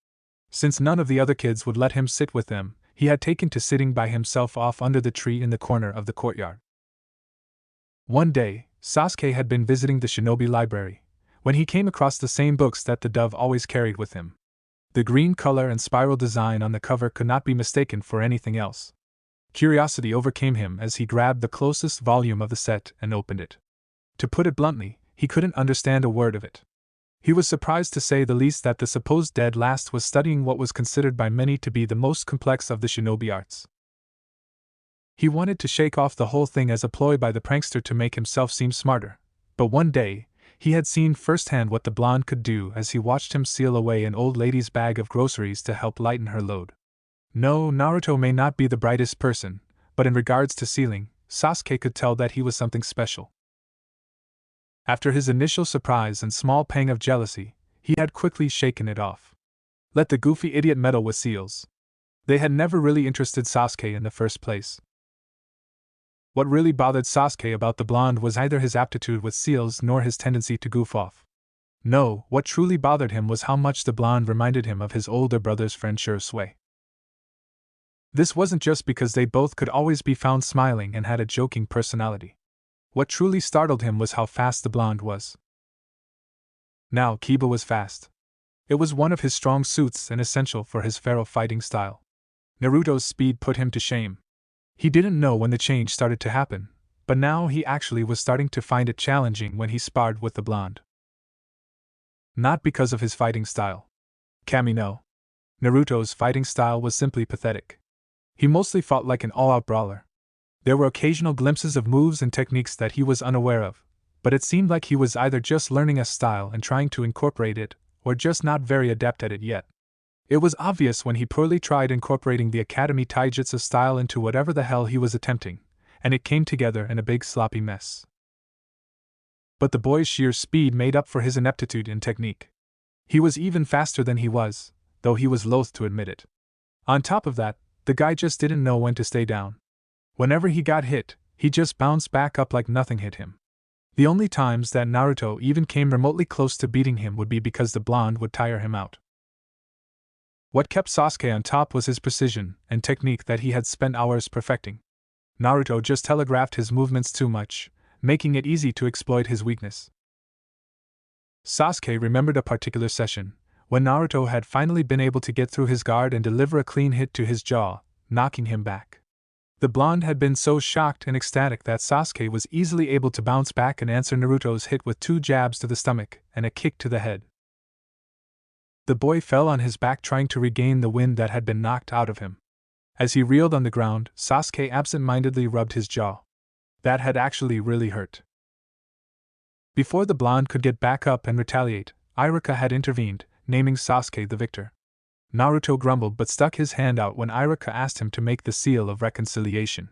Since none of the other kids would let him sit with them, he had taken to sitting by himself off under the tree in the corner of the courtyard. One day, Sasuke had been visiting the shinobi library, when he came across the same books that the dove always carried with him. The green color and spiral design on the cover could not be mistaken for anything else. Curiosity overcame him as he grabbed the closest volume of the set and opened it. To put it bluntly, he couldn't understand a word of it. He was surprised to say the least that the supposed dead last was studying what was considered by many to be the most complex of the shinobi arts. He wanted to shake off the whole thing as a ploy by the prankster to make himself seem smarter, but one day, he had seen firsthand what the blonde could do as he watched him seal away an old lady's bag of groceries to help lighten her load. No, Naruto may not be the brightest person, but in regards to sealing, Sasuke could tell that he was something special. After his initial surprise and small pang of jealousy, he had quickly shaken it off. Let the goofy idiot meddle with seals. They had never really interested Sasuke in the first place. What really bothered Sasuke about the blonde was neither his aptitude with seals nor his tendency to goof off. No, what truly bothered him was how much the blonde reminded him of his older brother's friend Shui. This wasn't just because they both could always be found smiling and had a joking personality. What truly startled him was how fast the blonde was. Now, Kiba was fast. It was one of his strong suits and essential for his feral fighting style. Naruto's speed put him to shame. He didn't know when the change started to happen, but now he actually was starting to find it challenging when he sparred with the blonde. Not because of his fighting style. Kami no. Naruto's fighting style was simply pathetic. He mostly fought like an all-out brawler. There were occasional glimpses of moves and techniques that he was unaware of, but it seemed like he was either just learning a style and trying to incorporate it, or just not very adept at it yet. It was obvious when he poorly tried incorporating the Academy Taijutsu style into whatever the hell he was attempting, and it came together in a big sloppy mess. But the boy's sheer speed made up for his ineptitude in technique. He was even faster than he was, though he was loath to admit it. On top of that, the guy just didn't know when to stay down. Whenever he got hit, he just bounced back up like nothing hit him. The only times that Naruto even came remotely close to beating him would be because the blonde would tire him out. What kept Sasuke on top was his precision and technique that he had spent hours perfecting. Naruto just telegraphed his movements too much, making it easy to exploit his weakness. Sasuke remembered a particular session, when Naruto had finally been able to get through his guard and deliver a clean hit to his jaw, knocking him back. The blonde had been so shocked and ecstatic that Sasuke was easily able to bounce back and answer Naruto's hit with 2 jabs to the stomach and a kick to the head. The boy fell on his back trying to regain the wind that had been knocked out of him. As he reeled on the ground, Sasuke absent-mindedly rubbed his jaw. That had actually really hurt. Before the blonde could get back up and retaliate, Iruka had intervened, naming Sasuke the victor. Naruto grumbled but stuck his hand out when Iruka asked him to make the seal of reconciliation.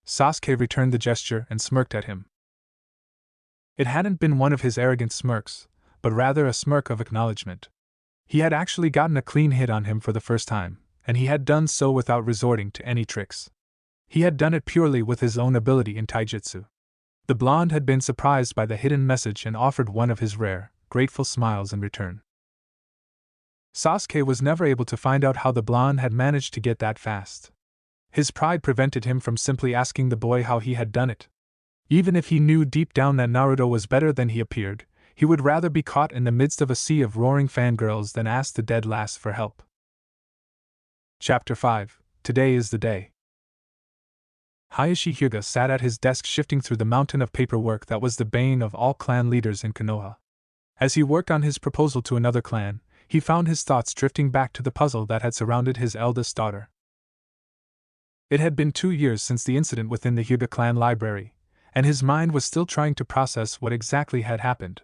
Sasuke returned the gesture and smirked at him. It hadn't been one of his arrogant smirks, but rather a smirk of acknowledgement. He had actually gotten a clean hit on him for the first time, and he had done so without resorting to any tricks. He had done it purely with his own ability in taijutsu. The blonde had been surprised by the hidden message and offered one of his rare, grateful smiles in return. Sasuke was never able to find out how the blonde had managed to get that fast. His pride prevented him from simply asking the boy how he had done it. Even if he knew deep down that Naruto was better than he appeared, he would rather be caught in the midst of a sea of roaring fangirls than ask the dead lass for help. Chapter 5. Today is the day. Hiashi Hyuga sat at his desk shifting through the mountain of paperwork that was the bane of all clan leaders in Konoha. As he worked on his proposal to another clan, he found his thoughts drifting back to the puzzle that had surrounded his eldest daughter. It had been 2 years since the incident within the Hyuga clan library, and his mind was still trying to process what exactly had happened.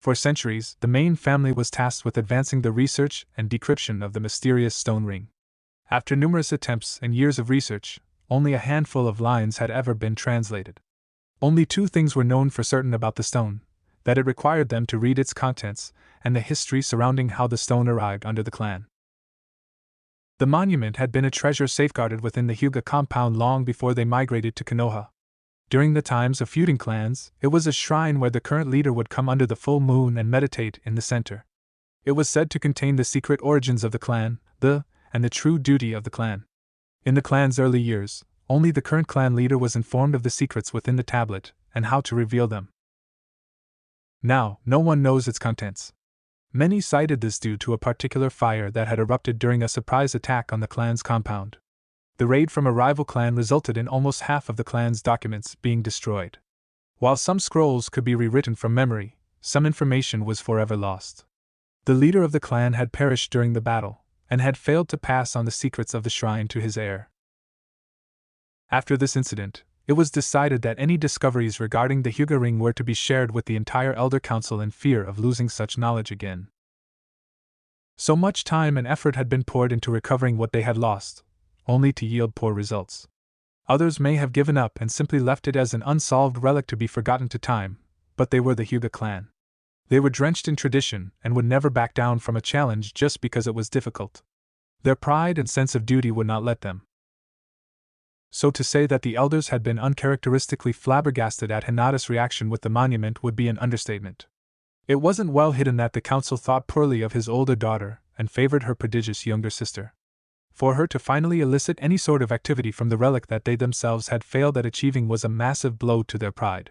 For centuries, the main family was tasked with advancing the research and decryption of the mysterious stone ring. After numerous attempts and years of research, only a handful of lines had ever been translated. Only 2 things were known for certain about the stone: that it required them to read its contents, and the history surrounding how the stone arrived under the clan. The monument had been a treasure safeguarded within the Hyuga compound long before they migrated to Konoha. During the times of feuding clans, it was a shrine where the current leader would come under the full moon and meditate in the center. It was said to contain the secret origins of the clan, and the true duty of the clan. In the clan's early years, only the current clan leader was informed of the secrets within the tablet, and how to reveal them. Now, no one knows its contents. Many cited this due to a particular fire that had erupted during a surprise attack on the clan's compound. The raid from a rival clan resulted in almost half of the clan's documents being destroyed. While some scrolls could be rewritten from memory, some information was forever lost. The leader of the clan had perished during the battle, and had failed to pass on the secrets of the shrine to his heir. After this incident, it was decided that any discoveries regarding the Hyuga ring were to be shared with the entire Elder Council in fear of losing such knowledge again. So much time and effort had been poured into recovering what they had lost, only to yield poor results. Others may have given up and simply left it as an unsolved relic to be forgotten to time, but they were the Hyuga clan. They were drenched in tradition and would never back down from a challenge just because it was difficult. Their pride and sense of duty would not let them. So to say that the elders had been uncharacteristically flabbergasted at Hinata's reaction with the monument would be an understatement. It wasn't well hidden that the council thought poorly of his older daughter and favored her prodigious younger sister. For her to finally elicit any sort of activity from the relic that they themselves had failed at achieving was a massive blow to their pride.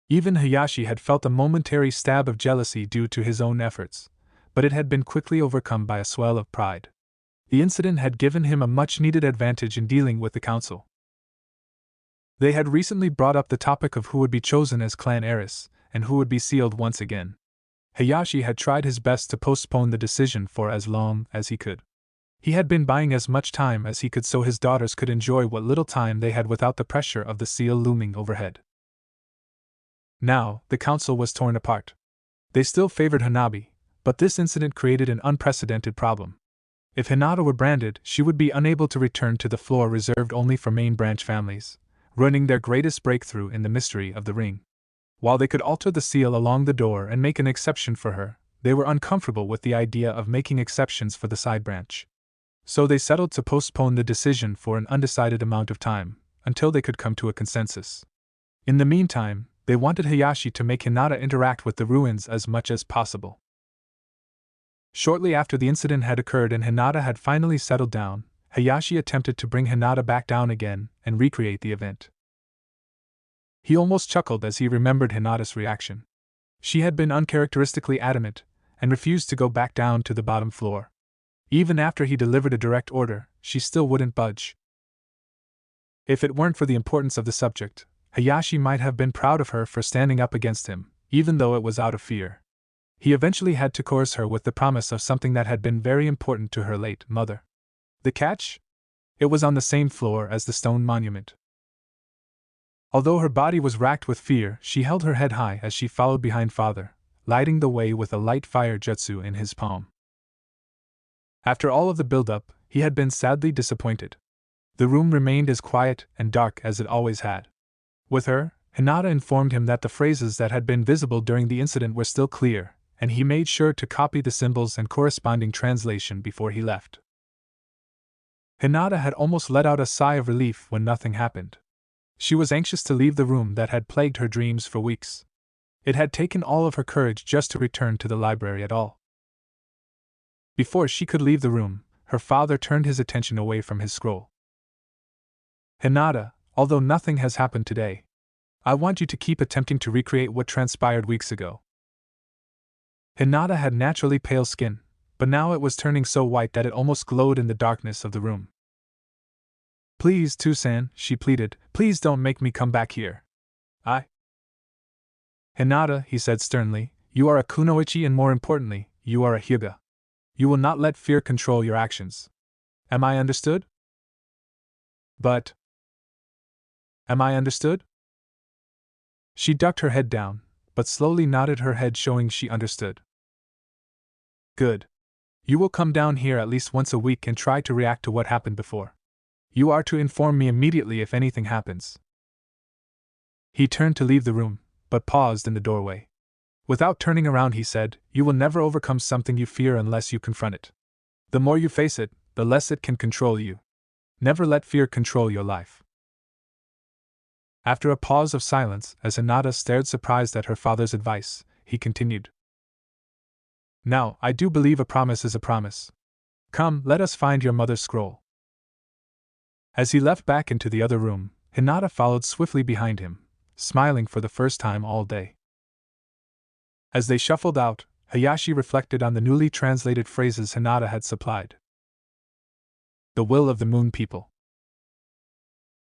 Even Hiashi had felt a momentary stab of jealousy due to his own efforts, but it had been quickly overcome by a swell of pride. The incident had given him a much-needed advantage in dealing with the council. They had recently brought up the topic of who would be chosen as clan heiress, and who would be sealed once again. Hiashi had tried his best to postpone the decision for as long as he could. He had been buying as much time as he could so his daughters could enjoy what little time they had without the pressure of the seal looming overhead. Now, the council was torn apart. They still favored Hanabi, but this incident created an unprecedented problem. If Hinata were branded, she would be unable to return to the floor reserved only for main branch families, ruining their greatest breakthrough in the mystery of the ring. While they could alter the seal along the door and make an exception for her, they were uncomfortable with the idea of making exceptions for the side branch. So they settled to postpone the decision for an undecided amount of time, until they could come to a consensus. In the meantime, they wanted Hiashi to make Hinata interact with the ruins as much as possible. Shortly after the incident had occurred and Hinata had finally settled down, Hiashi attempted to bring Hinata back down again and recreate the event. He almost chuckled as he remembered Hinata's reaction. She had been uncharacteristically adamant, and refused to go back down to the bottom floor. Even after he delivered a direct order, she still wouldn't budge. If it weren't for the importance of the subject, Hiashi might have been proud of her for standing up against him, even though it was out of fear. He eventually had to coerce her with the promise of something that had been very important to her late mother. The catch? It was on the same floor as the stone monument. Although her body was racked with fear, she held her head high as she followed behind father, lighting the way with a light fire jutsu in his palm. After all of the build-up, he had been sadly disappointed. The room remained as quiet and dark as it always had. With her, Hinata informed him that the phrases that had been visible during the incident were still clear, and he made sure to copy the symbols and corresponding translation before he left. Hinata had almost let out a sigh of relief when nothing happened. She was anxious to leave the room that had plagued her dreams for weeks. It had taken all of her courage just to return to the library at all. Before she could leave the room, her father turned his attention away from his scroll. Hinata, although nothing has happened today, I want you to keep attempting to recreate what transpired weeks ago. Hinata had naturally pale skin, but now it was turning so white that it almost glowed in the darkness of the room. Please, Tusan, she pleaded, please don't make me come back here. Hinata, he said sternly, you are a kunoichi and more importantly, you are a Hyuga. You will not let fear control your actions. Am I understood? But... Am I understood? She ducked her head down, but slowly nodded her head showing she understood. Good. You will come down here at least once a week and try to react to what happened before. You are to inform me immediately if anything happens. He turned to leave the room, but paused in the doorway. Without turning around, he said, you will never overcome something you fear unless you confront it. The more you face it, the less it can control you. Never let fear control your life. After a pause of silence, as Hinata stared surprised at her father's advice, he continued. Now, I do believe a promise is a promise. Come, let us find your mother's scroll. As he left back into the other room, Hinata followed swiftly behind him, smiling for the first time all day. As they shuffled out, Hiashi reflected on the newly translated phrases Hinata had supplied. The will of the moon people.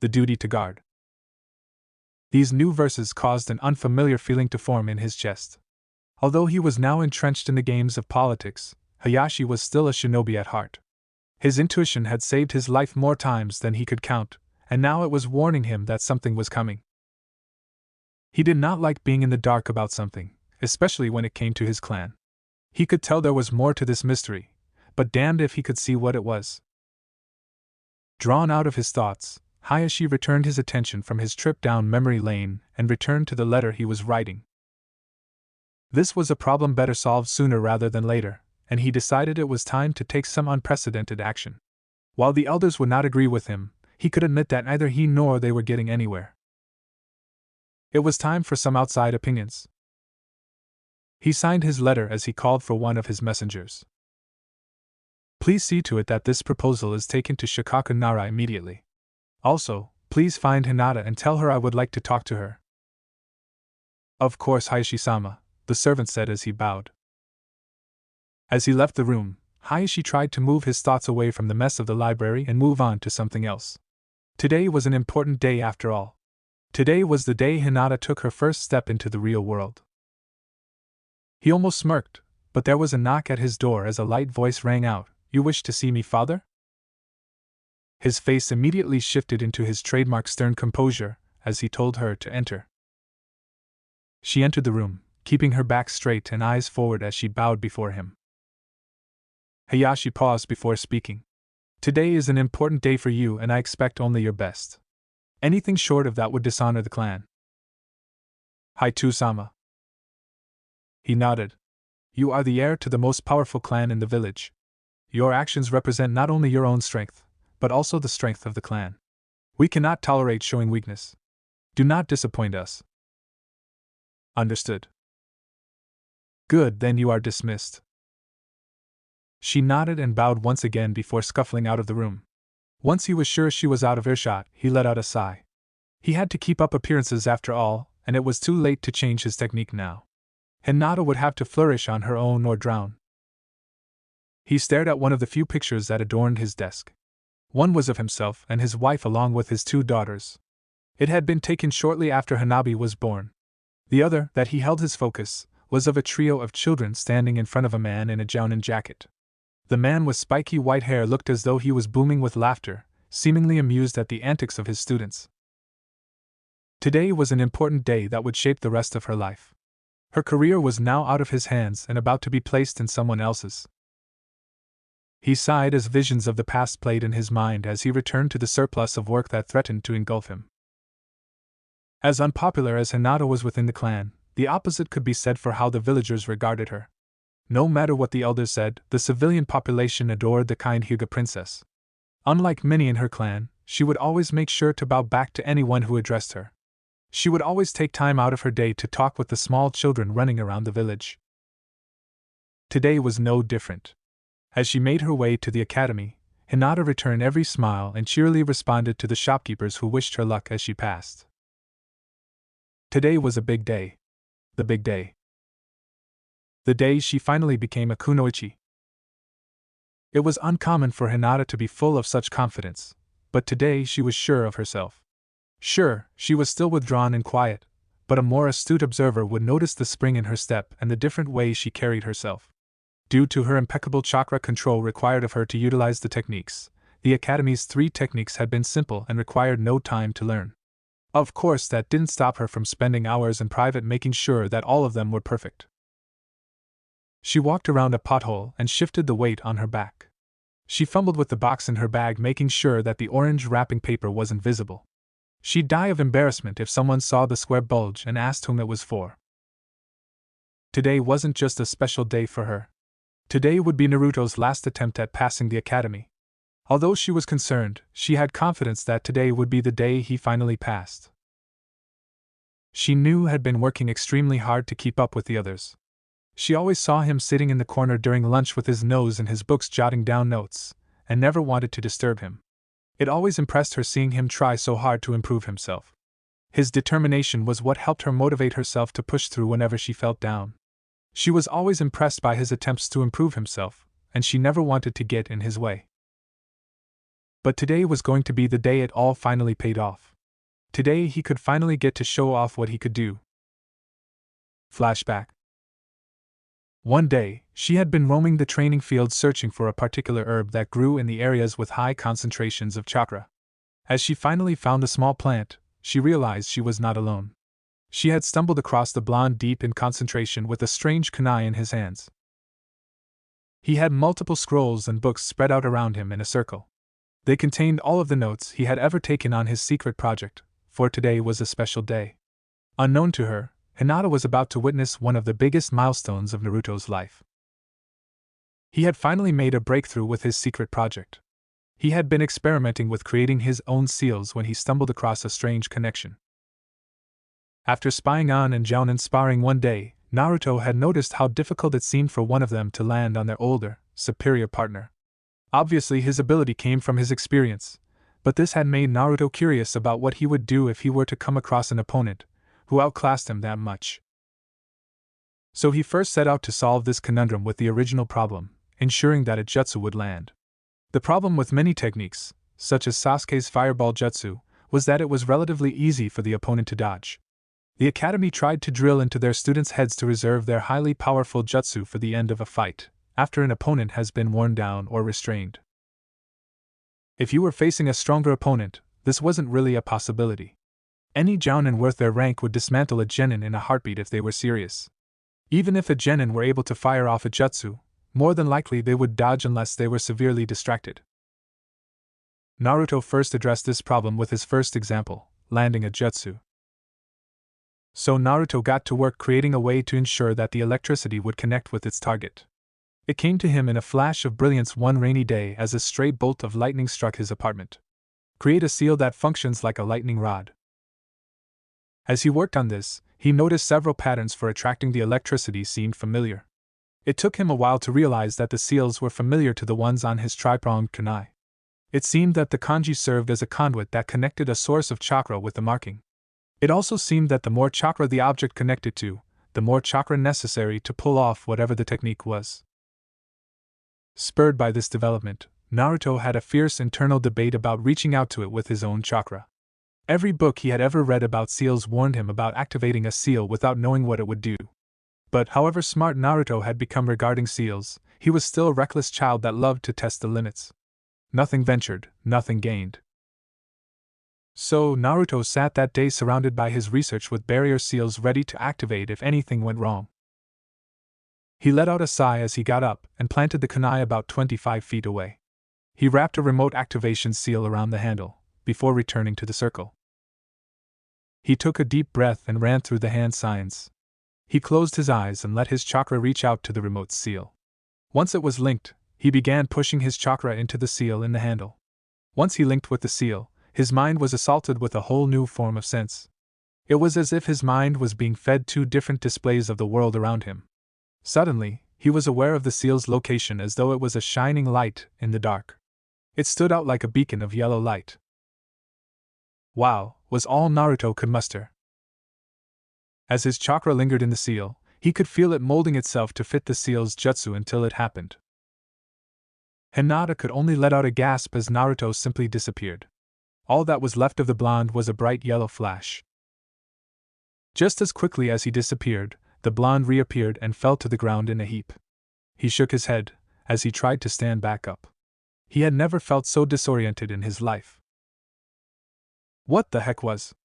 The duty to guard. These new verses caused an unfamiliar feeling to form in his chest. Although he was now entrenched in the games of politics, Hiashi was still a shinobi at heart. His intuition had saved his life more times than he could count, and now it was warning him that something was coming. He did not like being in the dark about something, especially when it came to his clan. He could tell there was more to this mystery, but damned if he could see what it was. Drawn out of his thoughts, Hiashi returned his attention from his trip down memory lane and returned to the letter he was writing. This was a problem better solved sooner rather than later, and he decided it was time to take some unprecedented action. While the elders would not agree with him, he could admit that neither he nor they were getting anywhere. It was time for some outside opinions. He signed his letter as he called for one of his messengers. Please see to it that this proposal is taken to Shikaku Nara immediately. Also, please find Hinata and tell her I would like to talk to her. Of course, Hiashi-sama, the servant said as he bowed. As he left the room, Hiashi tried to move his thoughts away from the mess of the library and move on to something else. Today was an important day after all. Today was the day Hinata took her first step into the real world. He almost smirked, but there was a knock at his door as a light voice rang out, "You wish to see me, father?" His face immediately shifted into his trademark stern composure as he told her to enter. She entered the room, keeping her back straight and eyes forward as she bowed before him. Hiashi paused before speaking. Today is an important day for you and I expect only your best. Anything short of that would dishonor the clan. Haitu-sama. He nodded. You are the heir to the most powerful clan in the village. Your actions represent not only your own strength, but also the strength of the clan. We cannot tolerate showing weakness. Do not disappoint us. Understood. Good, then you are dismissed. She nodded and bowed once again before scuffling out of the room. Once he was sure she was out of earshot, he let out a sigh. He had to keep up appearances after all, and it was too late to change his technique now. Hinata would have to flourish on her own or drown. He stared at one of the few pictures that adorned his desk. One was of himself and his wife along with his 2 daughters. It had been taken shortly after Hanabi was born. The other, that he held his focus, was of a trio of children standing in front of a man in a jounin jacket. The man with spiky white hair looked as though he was booming with laughter, seemingly amused at the antics of his students. Today was an important day that would shape the rest of her life. Her career was now out of his hands and about to be placed in someone else's. He sighed as visions of the past played in his mind as he returned to the surplus of work that threatened to engulf him. As unpopular as Hinata was within the clan, the opposite could be said for how the villagers regarded her. No matter what the elders said, the civilian population adored the kind Hyuga princess. Unlike many in her clan, she would always make sure to bow back to anyone who addressed her. She would always take time out of her day to talk with the small children running around the village. Today was no different. As she made her way to the academy, Hinata returned every smile and cheerily responded to the shopkeepers who wished her luck as she passed. Today was a big day. The big day. The day she finally became a kunoichi. It was uncommon for Hinata to be full of such confidence, but today she was sure of herself. Sure, she was still withdrawn and quiet, but a more astute observer would notice the spring in her step and the different way she carried herself. Due to her impeccable chakra control required of her to utilize the techniques, the Academy's 3 techniques had been simple and required no time to learn. Of course, that didn't stop her from spending hours in private making sure that all of them were perfect. She walked around a pothole and shifted the weight on her back. She fumbled with the box in her bag, making sure that the orange wrapping paper wasn't visible. She'd die of embarrassment if someone saw the square bulge and asked whom it was for. Today wasn't just a special day for her. Today would be Naruto's last attempt at passing the academy. Although she was concerned, she had confidence that today would be the day he finally passed. She knew had been working extremely hard to keep up with the others. She always saw him sitting in the corner during lunch with his nose in his books jotting down notes, and never wanted to disturb him. It always impressed her seeing him try so hard to improve himself. His determination was what helped her motivate herself to push through whenever she felt down. She was always impressed by his attempts to improve himself, and she never wanted to get in his way. But today was going to be the day it all finally paid off. Today he could finally get to show off what he could do. Flashback. One day, she had been roaming the training field searching for a particular herb that grew in the areas with high concentrations of chakra. As she finally found the small plant, she realized she was not alone. She had stumbled across the blonde deep in concentration with a strange kunai in his hands. He had multiple scrolls and books spread out around him in a circle. They contained all of the notes he had ever taken on his secret project, for today was a special day. Unknown to her, Hinata was about to witness one of the biggest milestones of Naruto's life. He had finally made a breakthrough with his secret project. He had been experimenting with creating his own seals when he stumbled across a strange connection. After spying on and Jounin sparring one day, Naruto had noticed how difficult it seemed for one of them to land on their older, superior partner. Obviously his ability came from his experience, but this had made Naruto curious about what he would do if he were to come across an opponent who outclassed him that much. So he first set out to solve this conundrum with the original problem, ensuring that a jutsu would land. The problem with many techniques, such as Sasuke's fireball jutsu, was that it was relatively easy for the opponent to dodge. The academy tried to drill into their students' heads to reserve their highly powerful jutsu for the end of a fight, after an opponent has been worn down or restrained. If you were facing a stronger opponent, this wasn't really a possibility. Any jounin worth their rank would dismantle a genin in a heartbeat if they were serious. Even if a genin were able to fire off a jutsu, more than likely they would dodge unless they were severely distracted. Naruto first addressed this problem with his first example, landing a jutsu. So Naruto got to work creating a way to ensure that the electricity would connect with its target. It came to him in a flash of brilliance one rainy day as a stray bolt of lightning struck his apartment. Create a seal that functions like a lightning rod. As he worked on this, he noticed several patterns for attracting the electricity seemed familiar. It took him a while to realize that the seals were familiar to the ones on his tri-pronged kunai. It seemed that the kanji served as a conduit that connected a source of chakra with the marking. It also seemed that the more chakra the object connected to, the more chakra necessary to pull off whatever the technique was. Spurred by this development, Naruto had a fierce internal debate about reaching out to it with his own chakra. Every book he had ever read about seals warned him about activating a seal without knowing what it would do. But however smart Naruto had become regarding seals, he was still a reckless child that loved to test the limits. Nothing ventured, nothing gained. So Naruto sat that day surrounded by his research with barrier seals ready to activate if anything went wrong. He let out a sigh as he got up and planted the kunai about 25 feet away. He wrapped a remote activation seal around the handle, before returning to the circle. He took a deep breath and ran through the hand signs. He closed his eyes and let his chakra reach out to the remote seal. Once it was linked, he began pushing his chakra into the seal in the handle. Once he linked with the seal, His mind was assaulted with a whole new form of sense. It was as if his mind was being fed two different displays of the world around him. Suddenly, he was aware of the seal's location as though it was a shining light in the dark. It stood out like a beacon of yellow light. Wow, was all Naruto could muster. As his chakra lingered in the seal, he could feel it molding itself to fit the seal's jutsu until it happened. Hinata could only let out a gasp as Naruto simply disappeared. All that was left of the blonde was a bright yellow flash. Just as quickly as he disappeared, the blonde reappeared and fell to the ground in a heap. He shook his head as he tried to stand back up. He had never felt so disoriented in his life. What the heck was?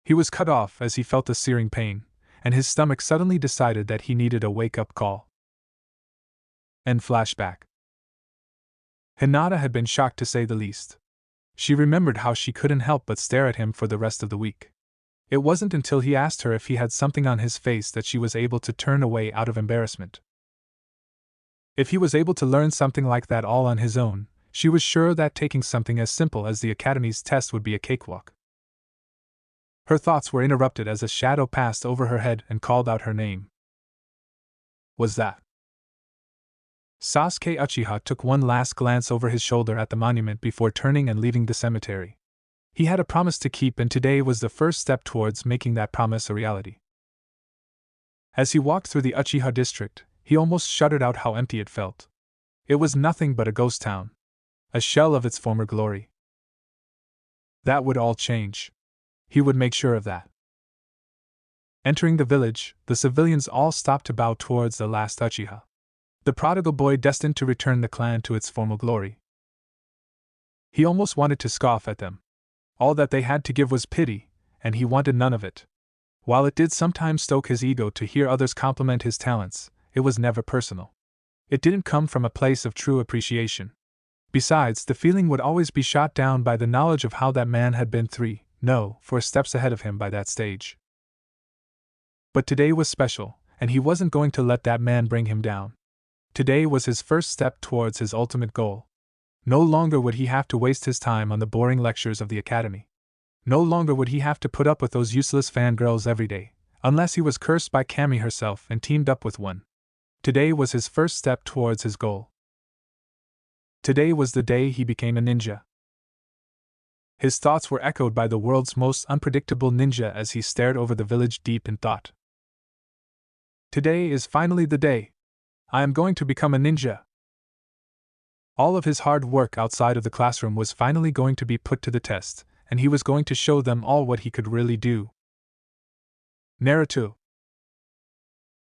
He was cut off as he felt a searing pain, and his stomach suddenly decided that he needed a wake-up call. End flashback. Hinata had been shocked to say the least. She remembered how she couldn't help but stare at him for the rest of the week. It wasn't until he asked her if he had something on his face that she was able to turn away out of embarrassment. If he was able to learn something like that all on his own, she was sure that taking something as simple as the Academy's test would be a cakewalk. Her thoughts were interrupted as a shadow passed over her head and called out her name. Was that? Sasuke Uchiha took one last glance over his shoulder at the monument before turning and leaving the cemetery. He had a promise to keep, and today was the first step towards making that promise a reality. As he walked through the Uchiha district, he almost shuddered out how empty it felt. It was nothing but a ghost town. A shell of its former glory. That would all change. He would make sure of that. Entering the village, the civilians all stopped to bow towards the last Uchiha. The prodigal boy destined to return the clan to its former glory. He almost wanted to scoff at them. All that they had to give was pity, and he wanted none of it. While it did sometimes stoke his ego to hear others compliment his talents, it was never personal. It didn't come from a place of true appreciation. Besides, the feeling would always be shot down by the knowledge of how that man had been 4 steps ahead of him by that stage. But today was special, and he wasn't going to let that man bring him down. Today was his first step towards his ultimate goal. No longer would he have to waste his time on the boring lectures of the academy. No longer would he have to put up with those useless fangirls every day, unless he was cursed by Kami herself and teamed up with one. Today was his first step towards his goal. Today was the day he became a ninja. His thoughts were echoed by the world's most unpredictable ninja as he stared over the village deep in thought. Today is finally the day. I am going to become a ninja. All of his hard work outside of the classroom was finally going to be put to the test, and he was going to show them all what he could really do. Naruto.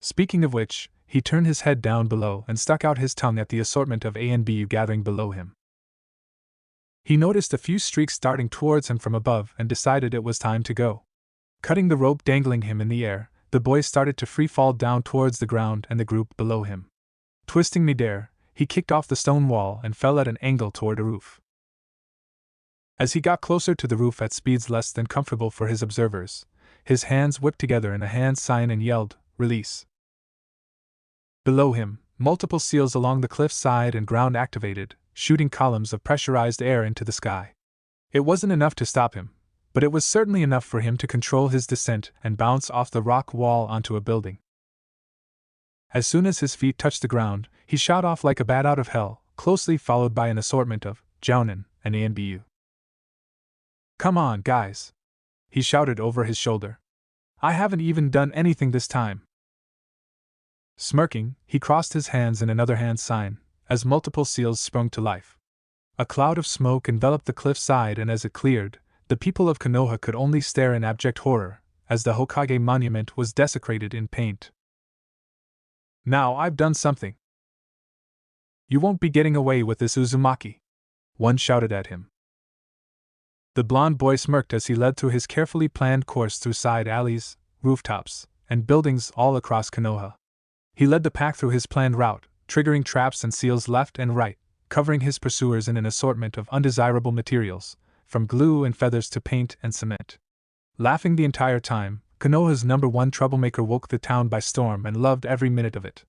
Speaking of which, he turned his head down below and stuck out his tongue at the assortment of ANBU gathering below him. He noticed a few streaks darting towards him from above and decided it was time to go. Cutting the rope dangling him in the air, the boy started to free fall down towards the ground and the group below him. Twisting midair, he kicked off the stone wall and fell at an angle toward a roof. As he got closer to the roof at speeds less than comfortable for his observers, his hands whipped together in a hand sign and yelled, "Release!" Below him, multiple seals along the cliff side and ground activated, shooting columns of pressurized air into the sky. It wasn't enough to stop him, but it was certainly enough for him to control his descent and bounce off the rock wall onto a building. As soon as his feet touched the ground, he shot off like a bat out of hell, closely followed by an assortment of Jounin and ANBU. "Come on, guys!" he shouted over his shoulder. "I haven't even done anything this time." Smirking, he crossed his hands in another hand sign, as multiple seals sprung to life. A cloud of smoke enveloped the cliff side, and as it cleared, the people of Konoha could only stare in abject horror, as the Hokage Monument was desecrated in paint. "Now I've done something. You won't be getting away with this, Uzumaki," one shouted at him. The blonde boy smirked as he led through his carefully planned course through side alleys, rooftops, and buildings all across Konoha. He led the pack through his planned route, triggering traps and seals left and right, covering his pursuers in an assortment of undesirable materials, from glue and feathers to paint and cement. Laughing the entire time, Konoha's #1 troublemaker woke the town by storm and loved every minute of it.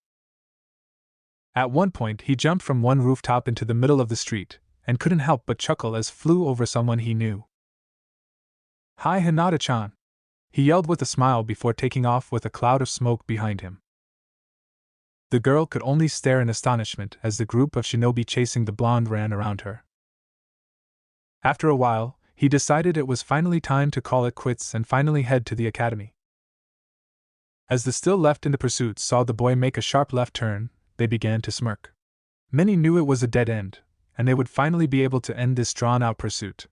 At one point he jumped from one rooftop into the middle of the street, and couldn't help but chuckle as flew over someone he knew. "Hi, Hinata-chan!" he yelled with a smile before taking off with a cloud of smoke behind him. The girl could only stare in astonishment as the group of shinobi chasing the blonde ran around her. After a while, he decided it was finally time to call it quits and finally head to the academy. As the still left in the pursuit saw the boy make a sharp left turn, they began to smirk. Many knew it was a dead end, and they would finally be able to end this drawn-out pursuit.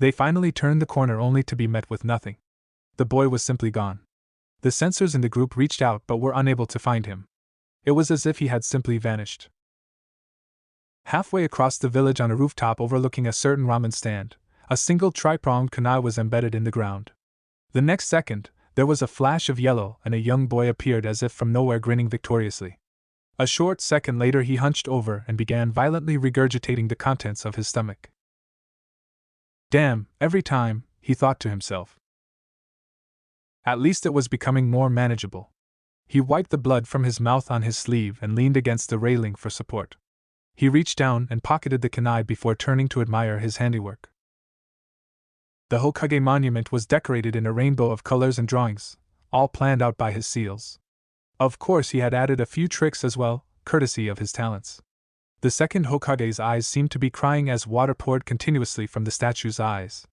They finally turned the corner only to be met with nothing. The boy was simply gone. The censors in the group reached out but were unable to find him. It was as if he had simply vanished. Halfway across the village on a rooftop overlooking a certain ramen stand, a single tri-pronged kunai was embedded in the ground. The next second, there was a flash of yellow and a young boy appeared as if from nowhere grinning victoriously. A short second later he hunched over and began violently regurgitating the contents of his stomach. Damn, every time, he thought to himself. At least it was becoming more manageable. He wiped the blood from his mouth on his sleeve and leaned against the railing for support. He reached down and pocketed the kunai before turning to admire his handiwork. The Hokage Monument was decorated in a rainbow of colors and drawings, all planned out by his seals. Of course, he had added a few tricks as well, courtesy of his talents. The second Hokage's eyes seemed to be crying as water poured continuously from the statue's eyes.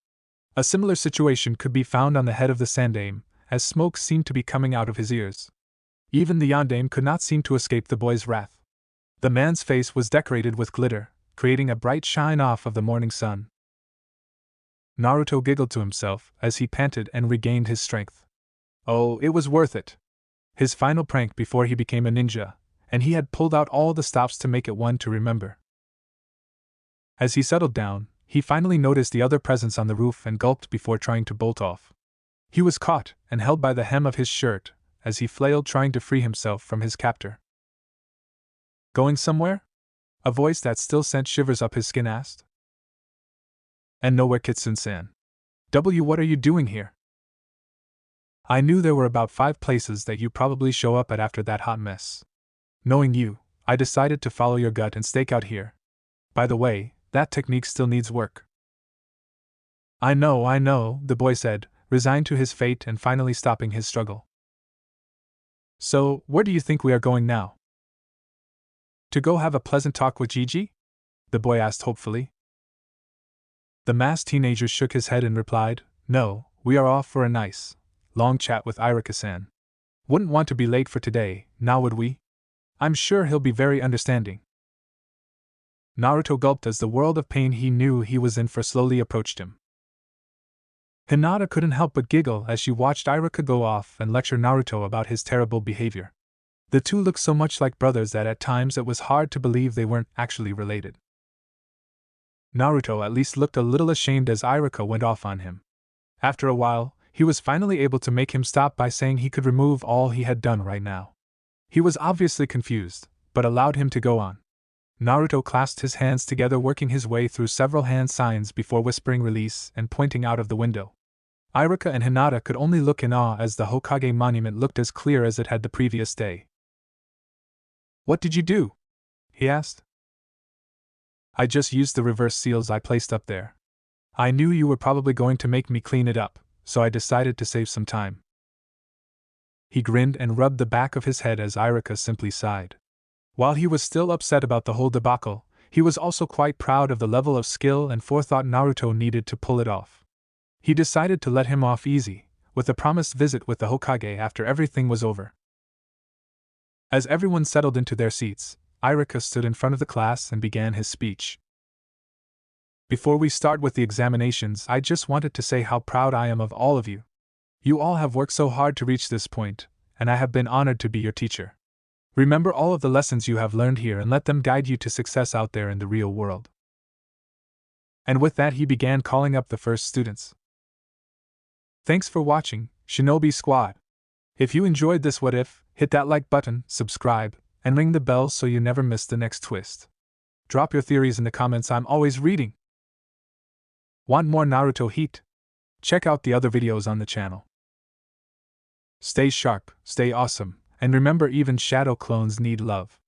A similar situation could be found on the head of the Sandame, as smoke seemed to be coming out of his ears. Even the Yandame could not seem to escape the boy's wrath. The man's face was decorated with glitter, creating a bright shine off of the morning sun. Naruto giggled to himself as he panted and regained his strength. Oh, it was worth it. His final prank before he became a ninja, and he had pulled out all the stops to make it one to remember. As he settled down, he finally noticed the other presence on the roof and gulped before trying to bolt off. He was caught and held by the hem of his shirt as he flailed trying to free himself from his captor. Going somewhere? A voice that still sent shivers up his skin asked. And nowhere, Kitsune-san. What are you doing here? I knew there were about 5 places that you probably show up at after that hot mess. Knowing you, I decided to follow your gut and stake out here. By the way, that technique still needs work. I know, the boy said, resigned to his fate and finally stopping his struggle. So, where do you think we are going now? To go have a pleasant talk with Gigi? The boy asked hopefully. The masked teenager shook his head and replied, No, we are off for a nice, long chat with Irika-san. Wouldn't want to be late for today, now would we? I'm sure he'll be very understanding. Naruto gulped as the world of pain he knew he was in for slowly approached him. Hinata couldn't help but giggle as she watched Irika go off and lecture Naruto about his terrible behavior. The two looked so much like brothers that at times it was hard to believe they weren't actually related. Naruto at least looked a little ashamed as Irika went off on him. After a while, he was finally able to make him stop by saying he could remove all he had done right now. He was obviously confused, but allowed him to go on. Naruto clasped his hands together, working his way through several hand signs before whispering release and pointing out of the window. Irika and Hinata could only look in awe as the Hokage Monument looked as clear as it had the previous day. What did you do? He asked. I just used the reverse seals I placed up there. I knew you were probably going to make me clean it up, so I decided to save some time. He grinned and rubbed the back of his head as Irika simply sighed. While he was still upset about the whole debacle, he was also quite proud of the level of skill and forethought Naruto needed to pull it off. He decided to let him off easy, with a promised visit with the Hokage after everything was over. As everyone settled into their seats, Irika stood in front of the class and began his speech. Before we start with the examinations, I just wanted to say how proud I am of all of you. You all have worked so hard to reach this point, and I have been honored to be your teacher. Remember all of the lessons you have learned here and let them guide you to success out there in the real world. And with that, he began calling up the first students. Thanks for watching, Shinobi Squad. If you enjoyed this what if, hit that like button, subscribe, and ring the bell so you never miss the next twist. Drop your theories in the comments, I'm always reading. Want more Naruto heat? Check out the other videos on the channel. Stay sharp, stay awesome, and remember even shadow clones need love.